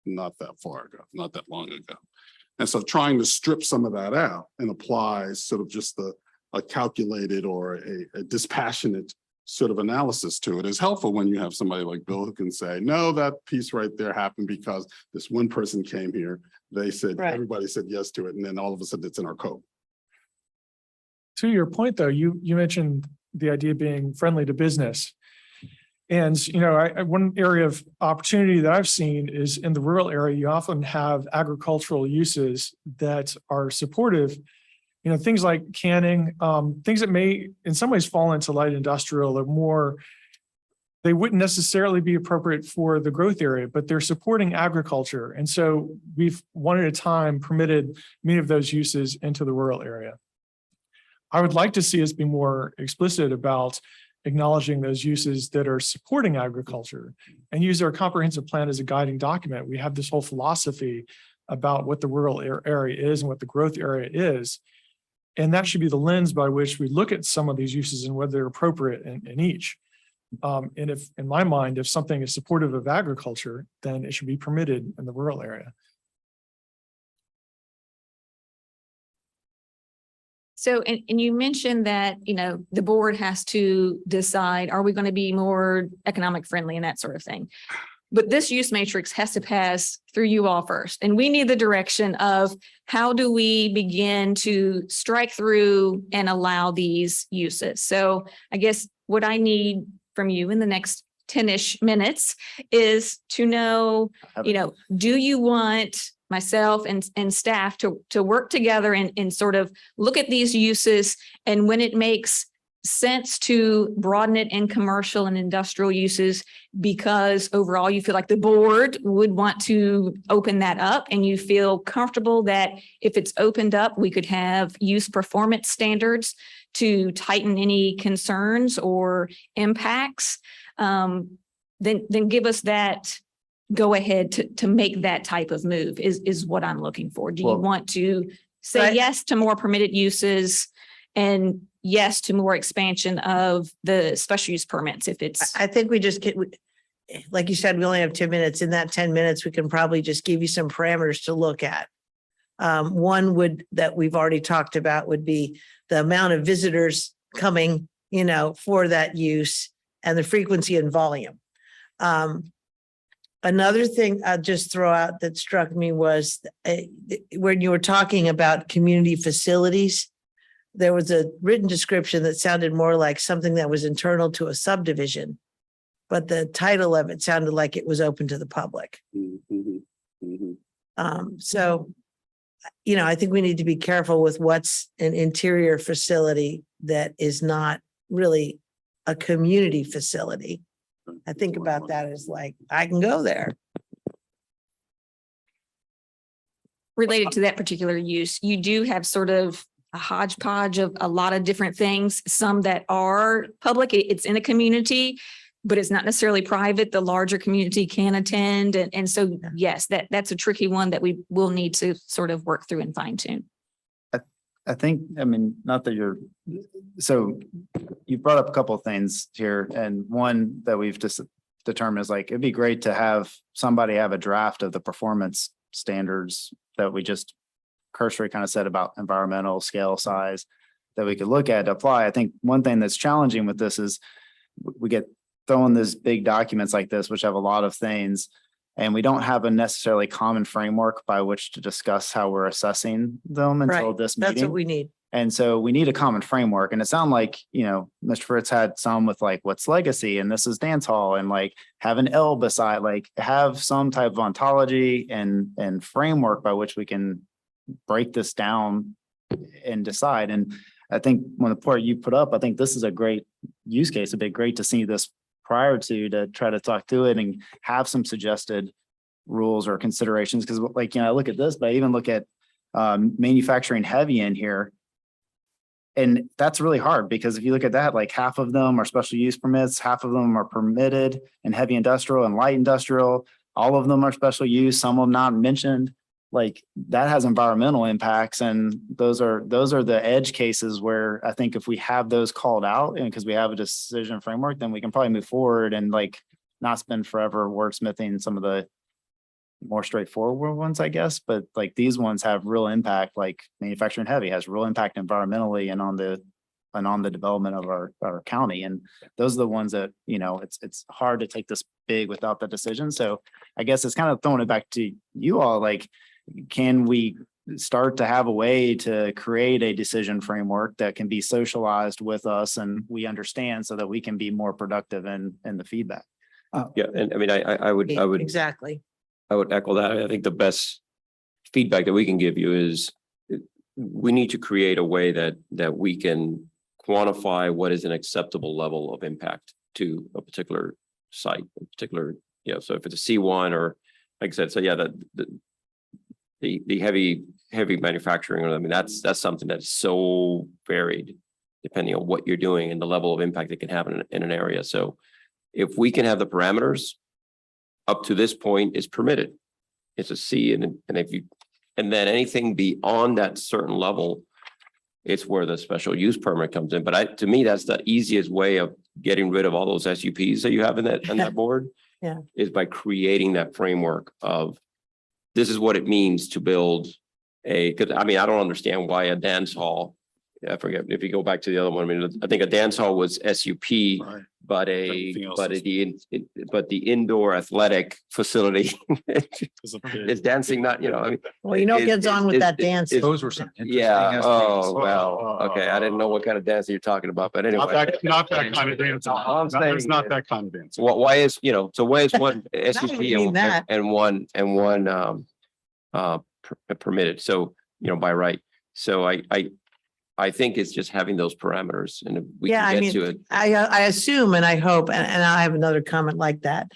Speaker 5: not that far ago, not that long ago. And so trying to strip some of that out and apply sort of just a calculated or a dispassionate sort of analysis to it is helpful when you have somebody like Bill who can say, no, that piece right there happened because this one person came here. They said,
Speaker 1: Right.
Speaker 5: everybody said yes to it. And then all of a sudden it's in our code.
Speaker 6: To your point, though, you mentioned the idea of being friendly to business. And, one area of opportunity that I've seen is in the rural area, you often have agricultural uses that are supportive. Things like canning, things that may in some ways fall into light industrial or more, they wouldn't necessarily be appropriate for the growth area, but they're supporting agriculture. And so we've one at a time permitted many of those uses into the rural area. I would like to see us be more explicit about acknowledging those uses that are supporting agriculture and use our comprehensive plan as a guiding document. We have this whole philosophy about what the rural area is and what the growth area is. And that should be the lens by which we look at some of these uses and whether they're appropriate in each. And if, in my mind, if something is supportive of agriculture, then it should be permitted in the rural area.
Speaker 4: So, and you mentioned that, the board has to decide, are we going to be more economic friendly and that sort of thing? But this use matrix has to pass through you all first. And we need the direction of how do we begin to strike through and allow these uses? So I guess what I need from you in the next 10-ish minutes is to know, do you want myself and staff to work together and sort of look at these uses, and when it makes sense to broaden it in commercial and industrial uses, because overall you feel like the board would want to open that up and you feel comfortable that if it's opened up, we could have use performance standards to tighten any concerns or impacts, then give us that go ahead to make that type of move is what I'm looking for. Do you
Speaker 7: Well,
Speaker 4: want to say
Speaker 1: Right.
Speaker 4: yes to more permitted uses and yes to more expansion of the special use permits if it's,
Speaker 1: I think we just get, like you said, we only have 2 minutes. In that 10 minutes, we can probably just give you some parameters to look at. One that we've already talked about would be the amount of visitors coming, for that use and the frequency and volume. Another thing I'll just throw out that struck me was when you were talking about community facilities, there was a written description that sounded more like something that was internal to a subdivision, but the title of it sounded like it was open to the public. So, I think we need to be careful with what's an interior facility that is not really a community facility. I think about that as like, I can go there.
Speaker 4: related to that particular use, you do have sort of a hodgepodge of a lot of different things, some that are public, it's in a community, but it's not necessarily private. The larger community can attend. And so, yes, that's a tricky one that we will need to sort of work through and fine tune.
Speaker 7: I think, I mean, not that you're, so you brought up a couple of things here, and one that we've just determined is like, it'd be great to have somebody have a draft of the performance standards that we just cursory kind of said about environmental scale size that we could look at to apply. I think one thing that's challenging with this is we get thrown these big documents like this, which have a lot of things, and we don't have a necessarily common framework by which to discuss how we're assessing them until
Speaker 1: Right.
Speaker 7: this
Speaker 1: That's what
Speaker 7: meeting.
Speaker 1: we need.
Speaker 7: And so we need a common framework. And it sounded like, you know, Mr. Fritz had some with like, what's legacy? And this is dance hall, and like have an L beside, like have some type of ontology and framework by which we can break this down and decide. And I think when the part you put up, I think this is a great use case. It'd be great to see this prior to try to talk through it and have some suggested rules or considerations. Because like, you know, I look at this, but I even look at manufacturing heavy in here. And that's really hard, because if you look at that, like half of them are special use permits, half of them are permitted in heavy industrial and light industrial. All of them are special use, some of them not mentioned. Like that has environmental impacts, and those are the edge cases where I think if we have those called out, and because we have a decision framework, then we can probably move forward and like not spend forever wordsmithing some of the more straightforward ones, I guess. But like these ones have real impact, like manufacturing heavy has real impact environmentally and on the development of our county. And those are the ones that, you know, it's hard to take this big without the decision. So I guess it's kind of throwing it back to you all, like, can we start to have a way to create a decision framework that can be socialized with us and we understand, so that we can be more productive in the feedback?
Speaker 10: Yeah, and I mean, I would
Speaker 1: Exactly.
Speaker 10: I would echo that. I think the best feedback that we can give you is we need to create a way that we can quantify what is an acceptable level of impact to a particular site, a particular, you know, so if it's a C1 or like I said, so yeah, the heavy manufacturing, I mean, that's something that's so varied depending on what you're doing and the level of impact it can have in an area. So if we can have the parameters up to this point is permitted, it's a C, and then anything beyond that certain level, it's where the special use permit comes in. But to me, that's the easiest way of getting rid of all those SUPs that you have in that board.
Speaker 1: Yeah.
Speaker 10: Is by creating that framework of this is what it means to build because I mean, I don't understand why a dance hall, I forget if you go back to the other one, I mean, I think a dance hall was SUP,
Speaker 5: Right.
Speaker 10: but
Speaker 5: Everything else
Speaker 10: the indoor athletic facility is dancing, not, you know, I mean.
Speaker 1: Well, you know, it gets on with that dancing.
Speaker 3: Those were some interesting.
Speaker 10: Yeah, oh,
Speaker 3: SPs.
Speaker 10: well, okay, I didn't know what kind of dancing you're talking about, but anyway.
Speaker 5: Not that kind of dance.
Speaker 10: All I'm saying
Speaker 5: It's not
Speaker 10: is-
Speaker 5: that kind of dance.
Speaker 10: Why is, you know, so why is one SUP
Speaker 1: mean that.
Speaker 10: and one permitted, so, you know, by right. So I think it's just having those parameters, and if we
Speaker 1: Yeah, I
Speaker 10: can
Speaker 1: mean,
Speaker 10: get to it.
Speaker 1: I assume and I hope, and I have another comment like that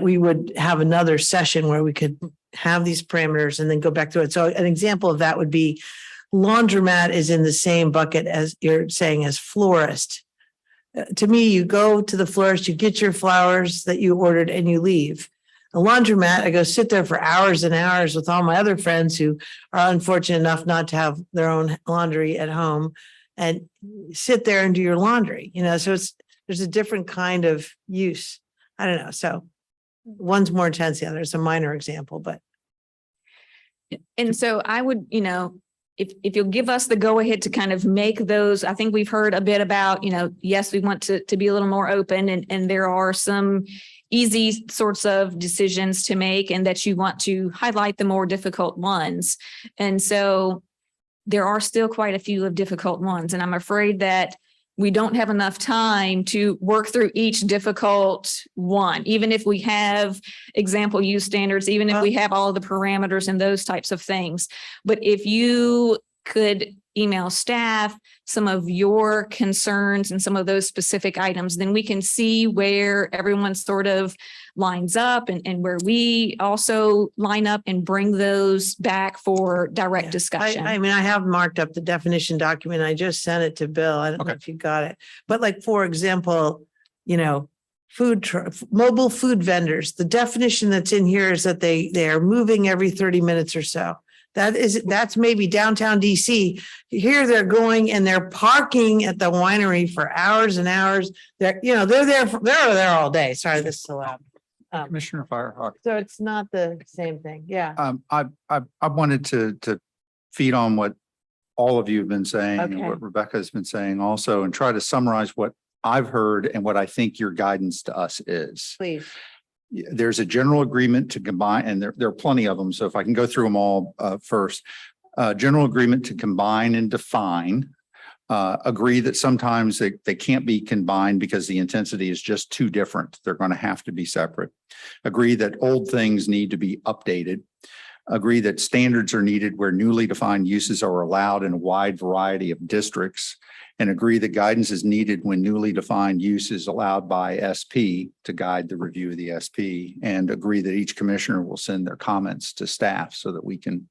Speaker 1: we would have another session where we could have these parameters and then go back to it. So an example of that would be laundromat is in the same bucket as you're saying as florist. To me, you go to the florist, you get your flowers that you ordered and you leave. A laundromat, I go sit there for hours and hours with all my other friends who are unfortunate enough not to have their own laundry at home, and sit there and do your laundry, you know, so there's a different kind of use. I don't know. So one's more intense, the other is a minor example, but
Speaker 4: And so I would, you know, if you'll give us the go ahead to kind of make those, I think we've heard a bit about, you know, yes, we want to be a little more open, and there are some easy sorts of decisions to make, and that you want to highlight the more difficult ones. And so there are still quite a few of difficult ones, and I'm afraid that we don't have enough time to work through each difficult one, even if we have example use standards, even if we have all of the parameters and those types of things. But if you could email staff some of your concerns and some of those specific items, then we can see where everyone sort of lines up and where we also line up and bring those back for direct
Speaker 1: Yeah.
Speaker 4: discussion.
Speaker 1: I mean, I have marked up the definition document. I just sent it to Bill. I don't know
Speaker 3: Okay.
Speaker 1: if you got it. But like, for example, you know, mobile food vendors, the definition that's in here is that they are moving every 30 minutes or so. That's maybe downtown DC. Here they're going and they're parking at the winery for hours and hours. They're there all day. Sorry, this is so loud.
Speaker 3: Commissioner Firehawk.
Speaker 1: So it's not the same thing. Yeah.
Speaker 3: I wanted to feed on what all of you have been saying and
Speaker 1: Okay.
Speaker 3: what Rebecca has been saying also, and try to summarize what I've heard and what I think your guidance to us is.
Speaker 1: Please.
Speaker 3: There's a general agreement to combine, and there are plenty of them. So if I can go through them all first. General agreement to combine and define. Agree that sometimes they can't be combined because the intensity is just too different. They're going to have to be separate. Agree that old things need to be updated. Agree that standards are needed where newly defined uses are allowed in a wide variety of districts. And agree that guidance is needed when newly defined use is allowed by SP to guide the review of the SP. And agree that each commissioner will send their comments to staff so that we can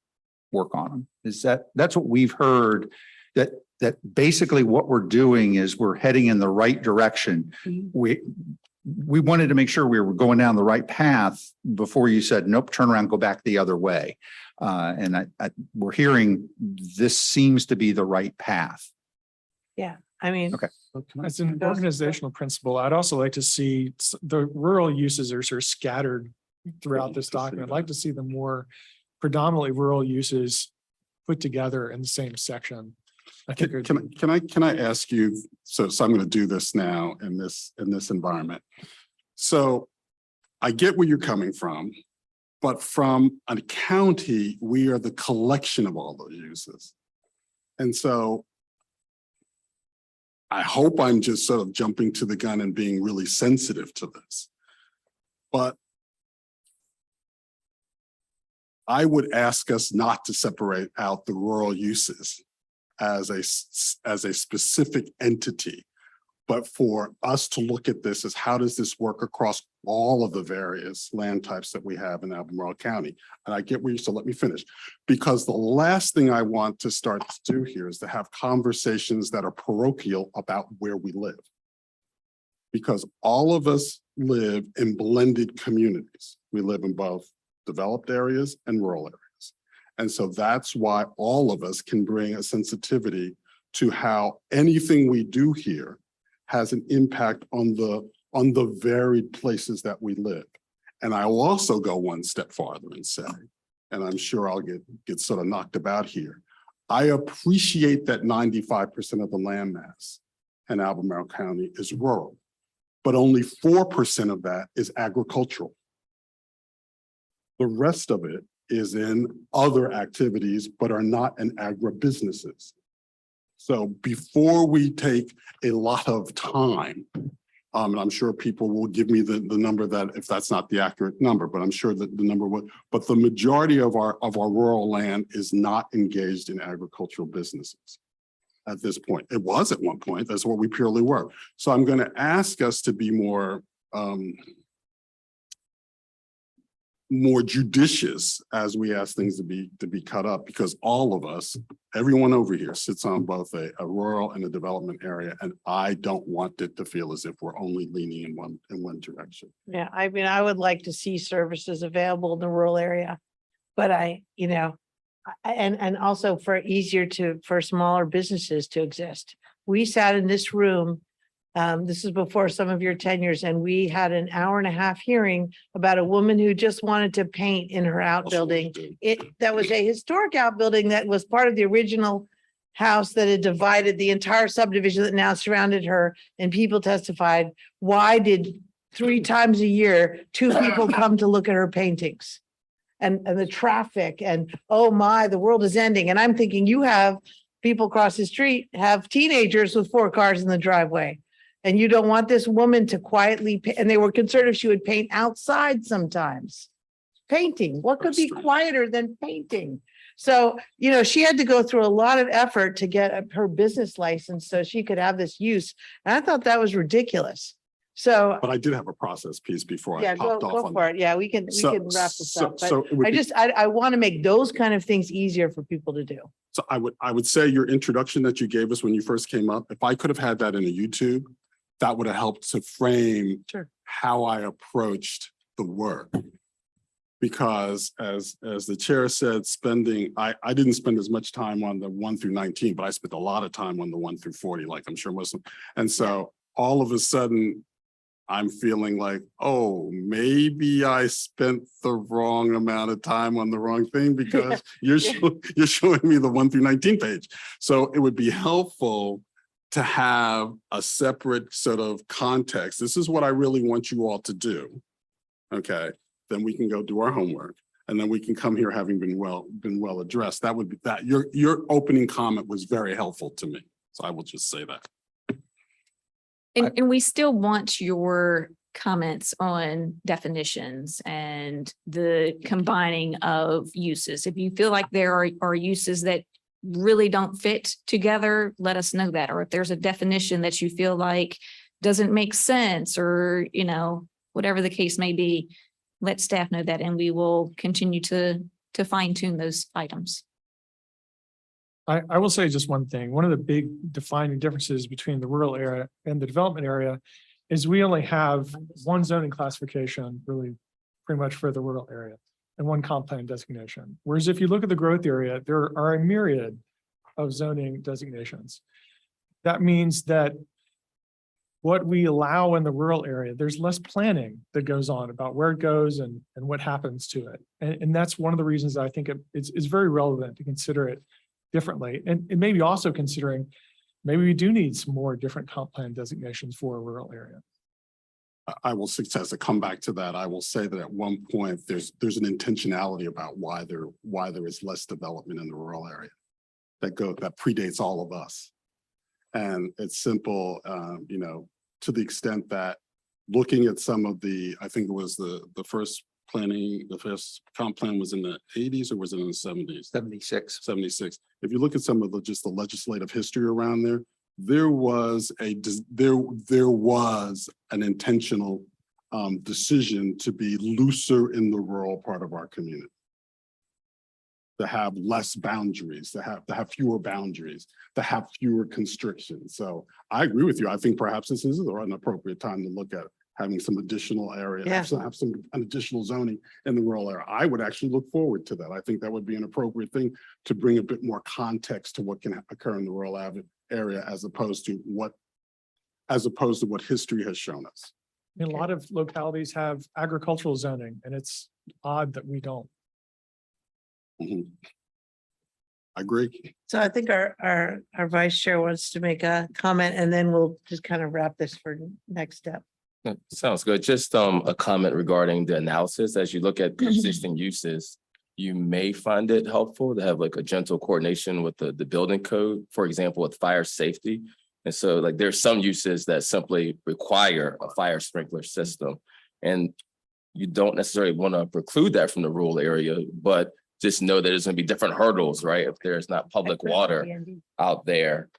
Speaker 3: work on them. That's what we've heard, that basically what we're doing is we're heading in the right direction. We wanted to make sure we were going down the right path before you said, nope, turn around, go back the other way. And we're hearing this seems to be the right path.
Speaker 1: I mean,
Speaker 3: Okay.
Speaker 6: As an
Speaker 1: Those-
Speaker 6: organizational principle, I'd also like to see the rural uses are sort of scattered throughout this document. I'd like to see the more predominantly rural uses put together in the same section. I think. it would be-
Speaker 5: Can I ask you, so I'm going to do this now in this environment. So I get where you're coming from, but from a county, we are the collection of all those uses. And so I hope I'm just sort of jumping to the gun and being really sensitive to this. But I would ask us not to separate out the rural uses as a specific entity, but for us to look at this as how does this work across all of the various land types that we have in Albemarle County? And I get where you, so let me finish. Because the last thing I want to start to do here is to have conversations that are parochial about where we live. Because all of us live in blended communities. We live in both developed areas and rural areas. And so that's why all of us can bring a sensitivity to how anything we do here has an impact on the varied places that we live. And I will also go one step farther and say, and I'm sure I'll get sort of knocked about here. I appreciate that 95% of the land mass in Albemarle County is rural, but only 4% of that is agricultural. The rest of it is in other activities, but are not in agribusinesses. So before we take a lot of time, and I'm sure people will give me the number that if that's not the accurate number, but I'm sure that the number would, but the majority of our rural land is not engaged in agricultural businesses at this point. It was at one point, that's what we purely were. So I'm going to ask us to be more judicious as we ask things to be cut up, because all of us, everyone over here sits on both a rural and a development area, and I don't want it to feel as if we're only leaning in one direction.
Speaker 1: yeah, I mean, I would like to see services available in the rural area. But and also for smaller businesses to exist. We sat in this room. This is before some of your tenures, and we had an 1.5-hour hearing about a woman who just wanted to paint in her outbuilding. That was a historic outbuilding that was part of the original house that had divided the entire subdivision that now surrounded her. And people testified, why did 3 times a year, 2 people come to look at her paintings? And the traffic and, oh my, the world is ending. And I'm thinking, you have people across the street have teenagers with 4 cars in the driveway. And you don't want this woman to quietly, and they were concerned if she would paint outside sometimes. Painting, what could be quieter than painting? So, she had to go through a lot of effort to get her business license so she could have this use. And I thought that was ridiculous. So,
Speaker 5: But I did have a process piece before I
Speaker 1: yeah, go
Speaker 5: popped off on
Speaker 1: for
Speaker 5: that.
Speaker 1: it. Yeah, we can
Speaker 5: So-
Speaker 1: wrap this
Speaker 5: so-
Speaker 1: up, but
Speaker 5: so it would be-
Speaker 1: I want to make those kind of things easier for people to do.
Speaker 5: So I would say your introduction that you gave us when you first came up, if I could have had that in a YouTube, that would have helped to frame
Speaker 1: Sure.
Speaker 5: how I approached the work. Because as the chair said, I didn't spend as much time on the 1 through 19, but I spent a lot of time on the 1 through 40, like I'm sure most of them. And so all of a sudden, I'm feeling like, oh, maybe I spent the wrong amount of time on the wrong thing because you're showing me the 1 through 19 page. So it would be helpful to have a separate sort of context. This is what I really want you all to do. Okay, then we can go do our homework. And then we can come here having been well addressed. That would be that. Your opening comment was very helpful to me. So I will just say that.
Speaker 4: And we still want your comments on definitions and the combining of uses. If you feel like there are uses that really don't fit together, let us know that. Or if there's a definition that you feel like doesn't make sense or, whatever the case may be, let staff know that and we will continue to fine tune those items.
Speaker 6: I will say just one thing. One of the big defining differences between the rural area and the development area is we only have one zoning classification really pretty much for the rural area and one comp plan designation. Whereas if you look at the growth area, there are a myriad of zoning designations. That means that what we allow in the rural area, there's less planning that goes on about where it goes and what happens to it. And that's one of the reasons I think it's very relevant to consider it differently. And maybe also considering, maybe we do need some more different comp plan designations for a rural area.
Speaker 5: I will suggest to come back to that. I will say that at one point, there's an intentionality about why there is less development in the rural area that predates all of us. And it's simple, to the extent that looking at some of I think it was the first comp plan was in the 80s or was it in the 70s?
Speaker 10: 76.
Speaker 5: 76. If you look at some of the legislative history around there was an intentional decision to be looser in the rural part of our community. To have less boundaries, to have fewer boundaries, to have fewer constrictions. So I agree with you. I think perhaps this is an appropriate time to look at having some additional area,
Speaker 1: Yeah.
Speaker 5: have some additional zoning in the rural area. I would actually look forward to that. I think that would be an appropriate thing to bring a bit more context to what can occur in the rural area as opposed to what history has shown us.
Speaker 6: A lot of localities have agricultural zoning and it's odd that we don't.
Speaker 5: Mhm. I agree.
Speaker 1: So I think our vice chair wants to make a comment and then we'll just kind of wrap this for next step.
Speaker 2: That sounds good. Just a comment regarding the analysis. As you look at the existing uses, you may find it helpful to have like a gentle coordination with the building code, for example, with fire safety. And so like there's some uses that simply require a fire sprinkler system. And you don't necessarily want to preclude that from the rural area, but just know that there's going to be different hurdles, right? If there's not public water out there,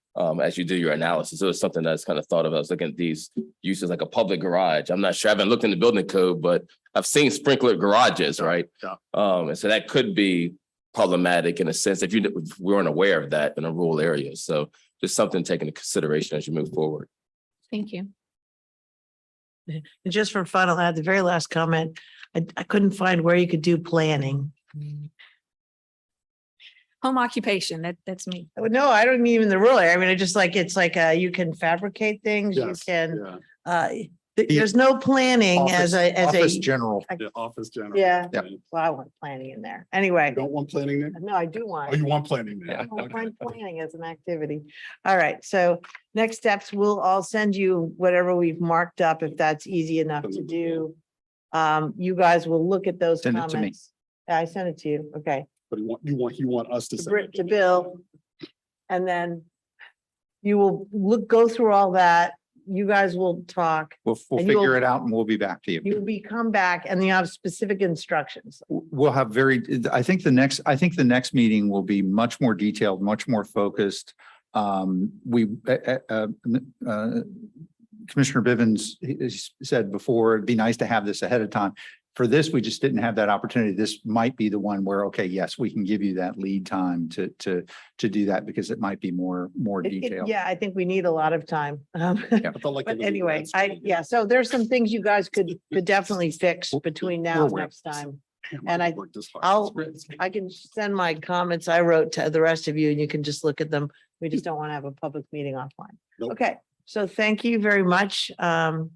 Speaker 2: as you do your analysis. So it's something that's kind of thought of. I was looking at these uses like a public garage. I'm not sure, I haven't looked in the building code, but I've seen sprinkler garages, right?
Speaker 5: Yeah.
Speaker 2: And so that could be problematic in a sense if we weren't aware of that in a rural area. So just something taken into consideration as you move forward.
Speaker 4: Thank you.
Speaker 1: And just for fun, I'll add the very last comment. I couldn't find where you could do planning.
Speaker 4: Home occupation, that's me.
Speaker 1: No, I don't mean in the rural area. I mean, it's like you can fabricate things, you
Speaker 5: Yes,
Speaker 1: can,
Speaker 5: yeah.
Speaker 1: there's no planning as
Speaker 3: Office
Speaker 1: a,
Speaker 3: general.
Speaker 5: Yeah, office general.
Speaker 1: yeah.
Speaker 3: Yep.
Speaker 1: Well, I want planning in there. Anyway,
Speaker 5: You don't want planning there?
Speaker 1: no, I do
Speaker 5: Oh,
Speaker 1: want.
Speaker 5: you want planning there?
Speaker 1: I don't
Speaker 5: Okay.
Speaker 1: find planning as an activity. All right, so next steps, I'll send you whatever we've marked up, if that's easy enough to do. You guys will look at those
Speaker 3: Send it to me.
Speaker 1: comments. I sent it to you, okay,
Speaker 5: But you want us to.
Speaker 1: to
Speaker 5: send it
Speaker 1: To Bill. And then you will go through all that. you guys will talk.
Speaker 3: We'll
Speaker 1: And you'll-
Speaker 3: figure it out and we'll be back to you.
Speaker 1: You will be come back and you have specific instructions.
Speaker 3: We'll have I think the next meeting will be much more detailed, much more focused. Commissioner Bivens said before, it'd be nice to have this ahead of time. For this, we just didn't have that opportunity. This might be the one where, okay, yes, we can give you that lead time to do that because it might be more detailed.
Speaker 1: Yeah, I think we need a lot of time.
Speaker 5: I felt like it
Speaker 1: But
Speaker 5: was a
Speaker 1: anyway,
Speaker 5: red screen.
Speaker 1: so there's some things you guys could definitely fix between now
Speaker 5: we're
Speaker 1: and
Speaker 5: aware.
Speaker 1: next time.
Speaker 5: Damn,
Speaker 1: and I-
Speaker 5: worked this hard.
Speaker 1: I'll- I can send my comments I wrote to the rest of you and you can just look at them. We just don't want to have a public meeting offline.
Speaker 5: Nope.
Speaker 1: Okay, so thank you very much. And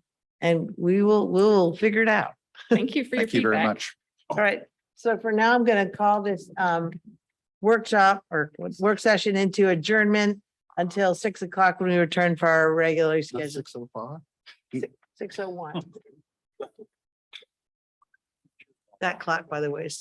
Speaker 1: we will figure it out.
Speaker 4: Thank you for your
Speaker 3: Thank you very
Speaker 4: feedback.
Speaker 3: much.
Speaker 1: All right, so for now, I'm gonna call this workshop or work session into adjournment until 6 o'clock when we return for our regularly
Speaker 5: Not
Speaker 1: scheduled
Speaker 5: 6:05.
Speaker 1: 6:01. That clock, by the way, is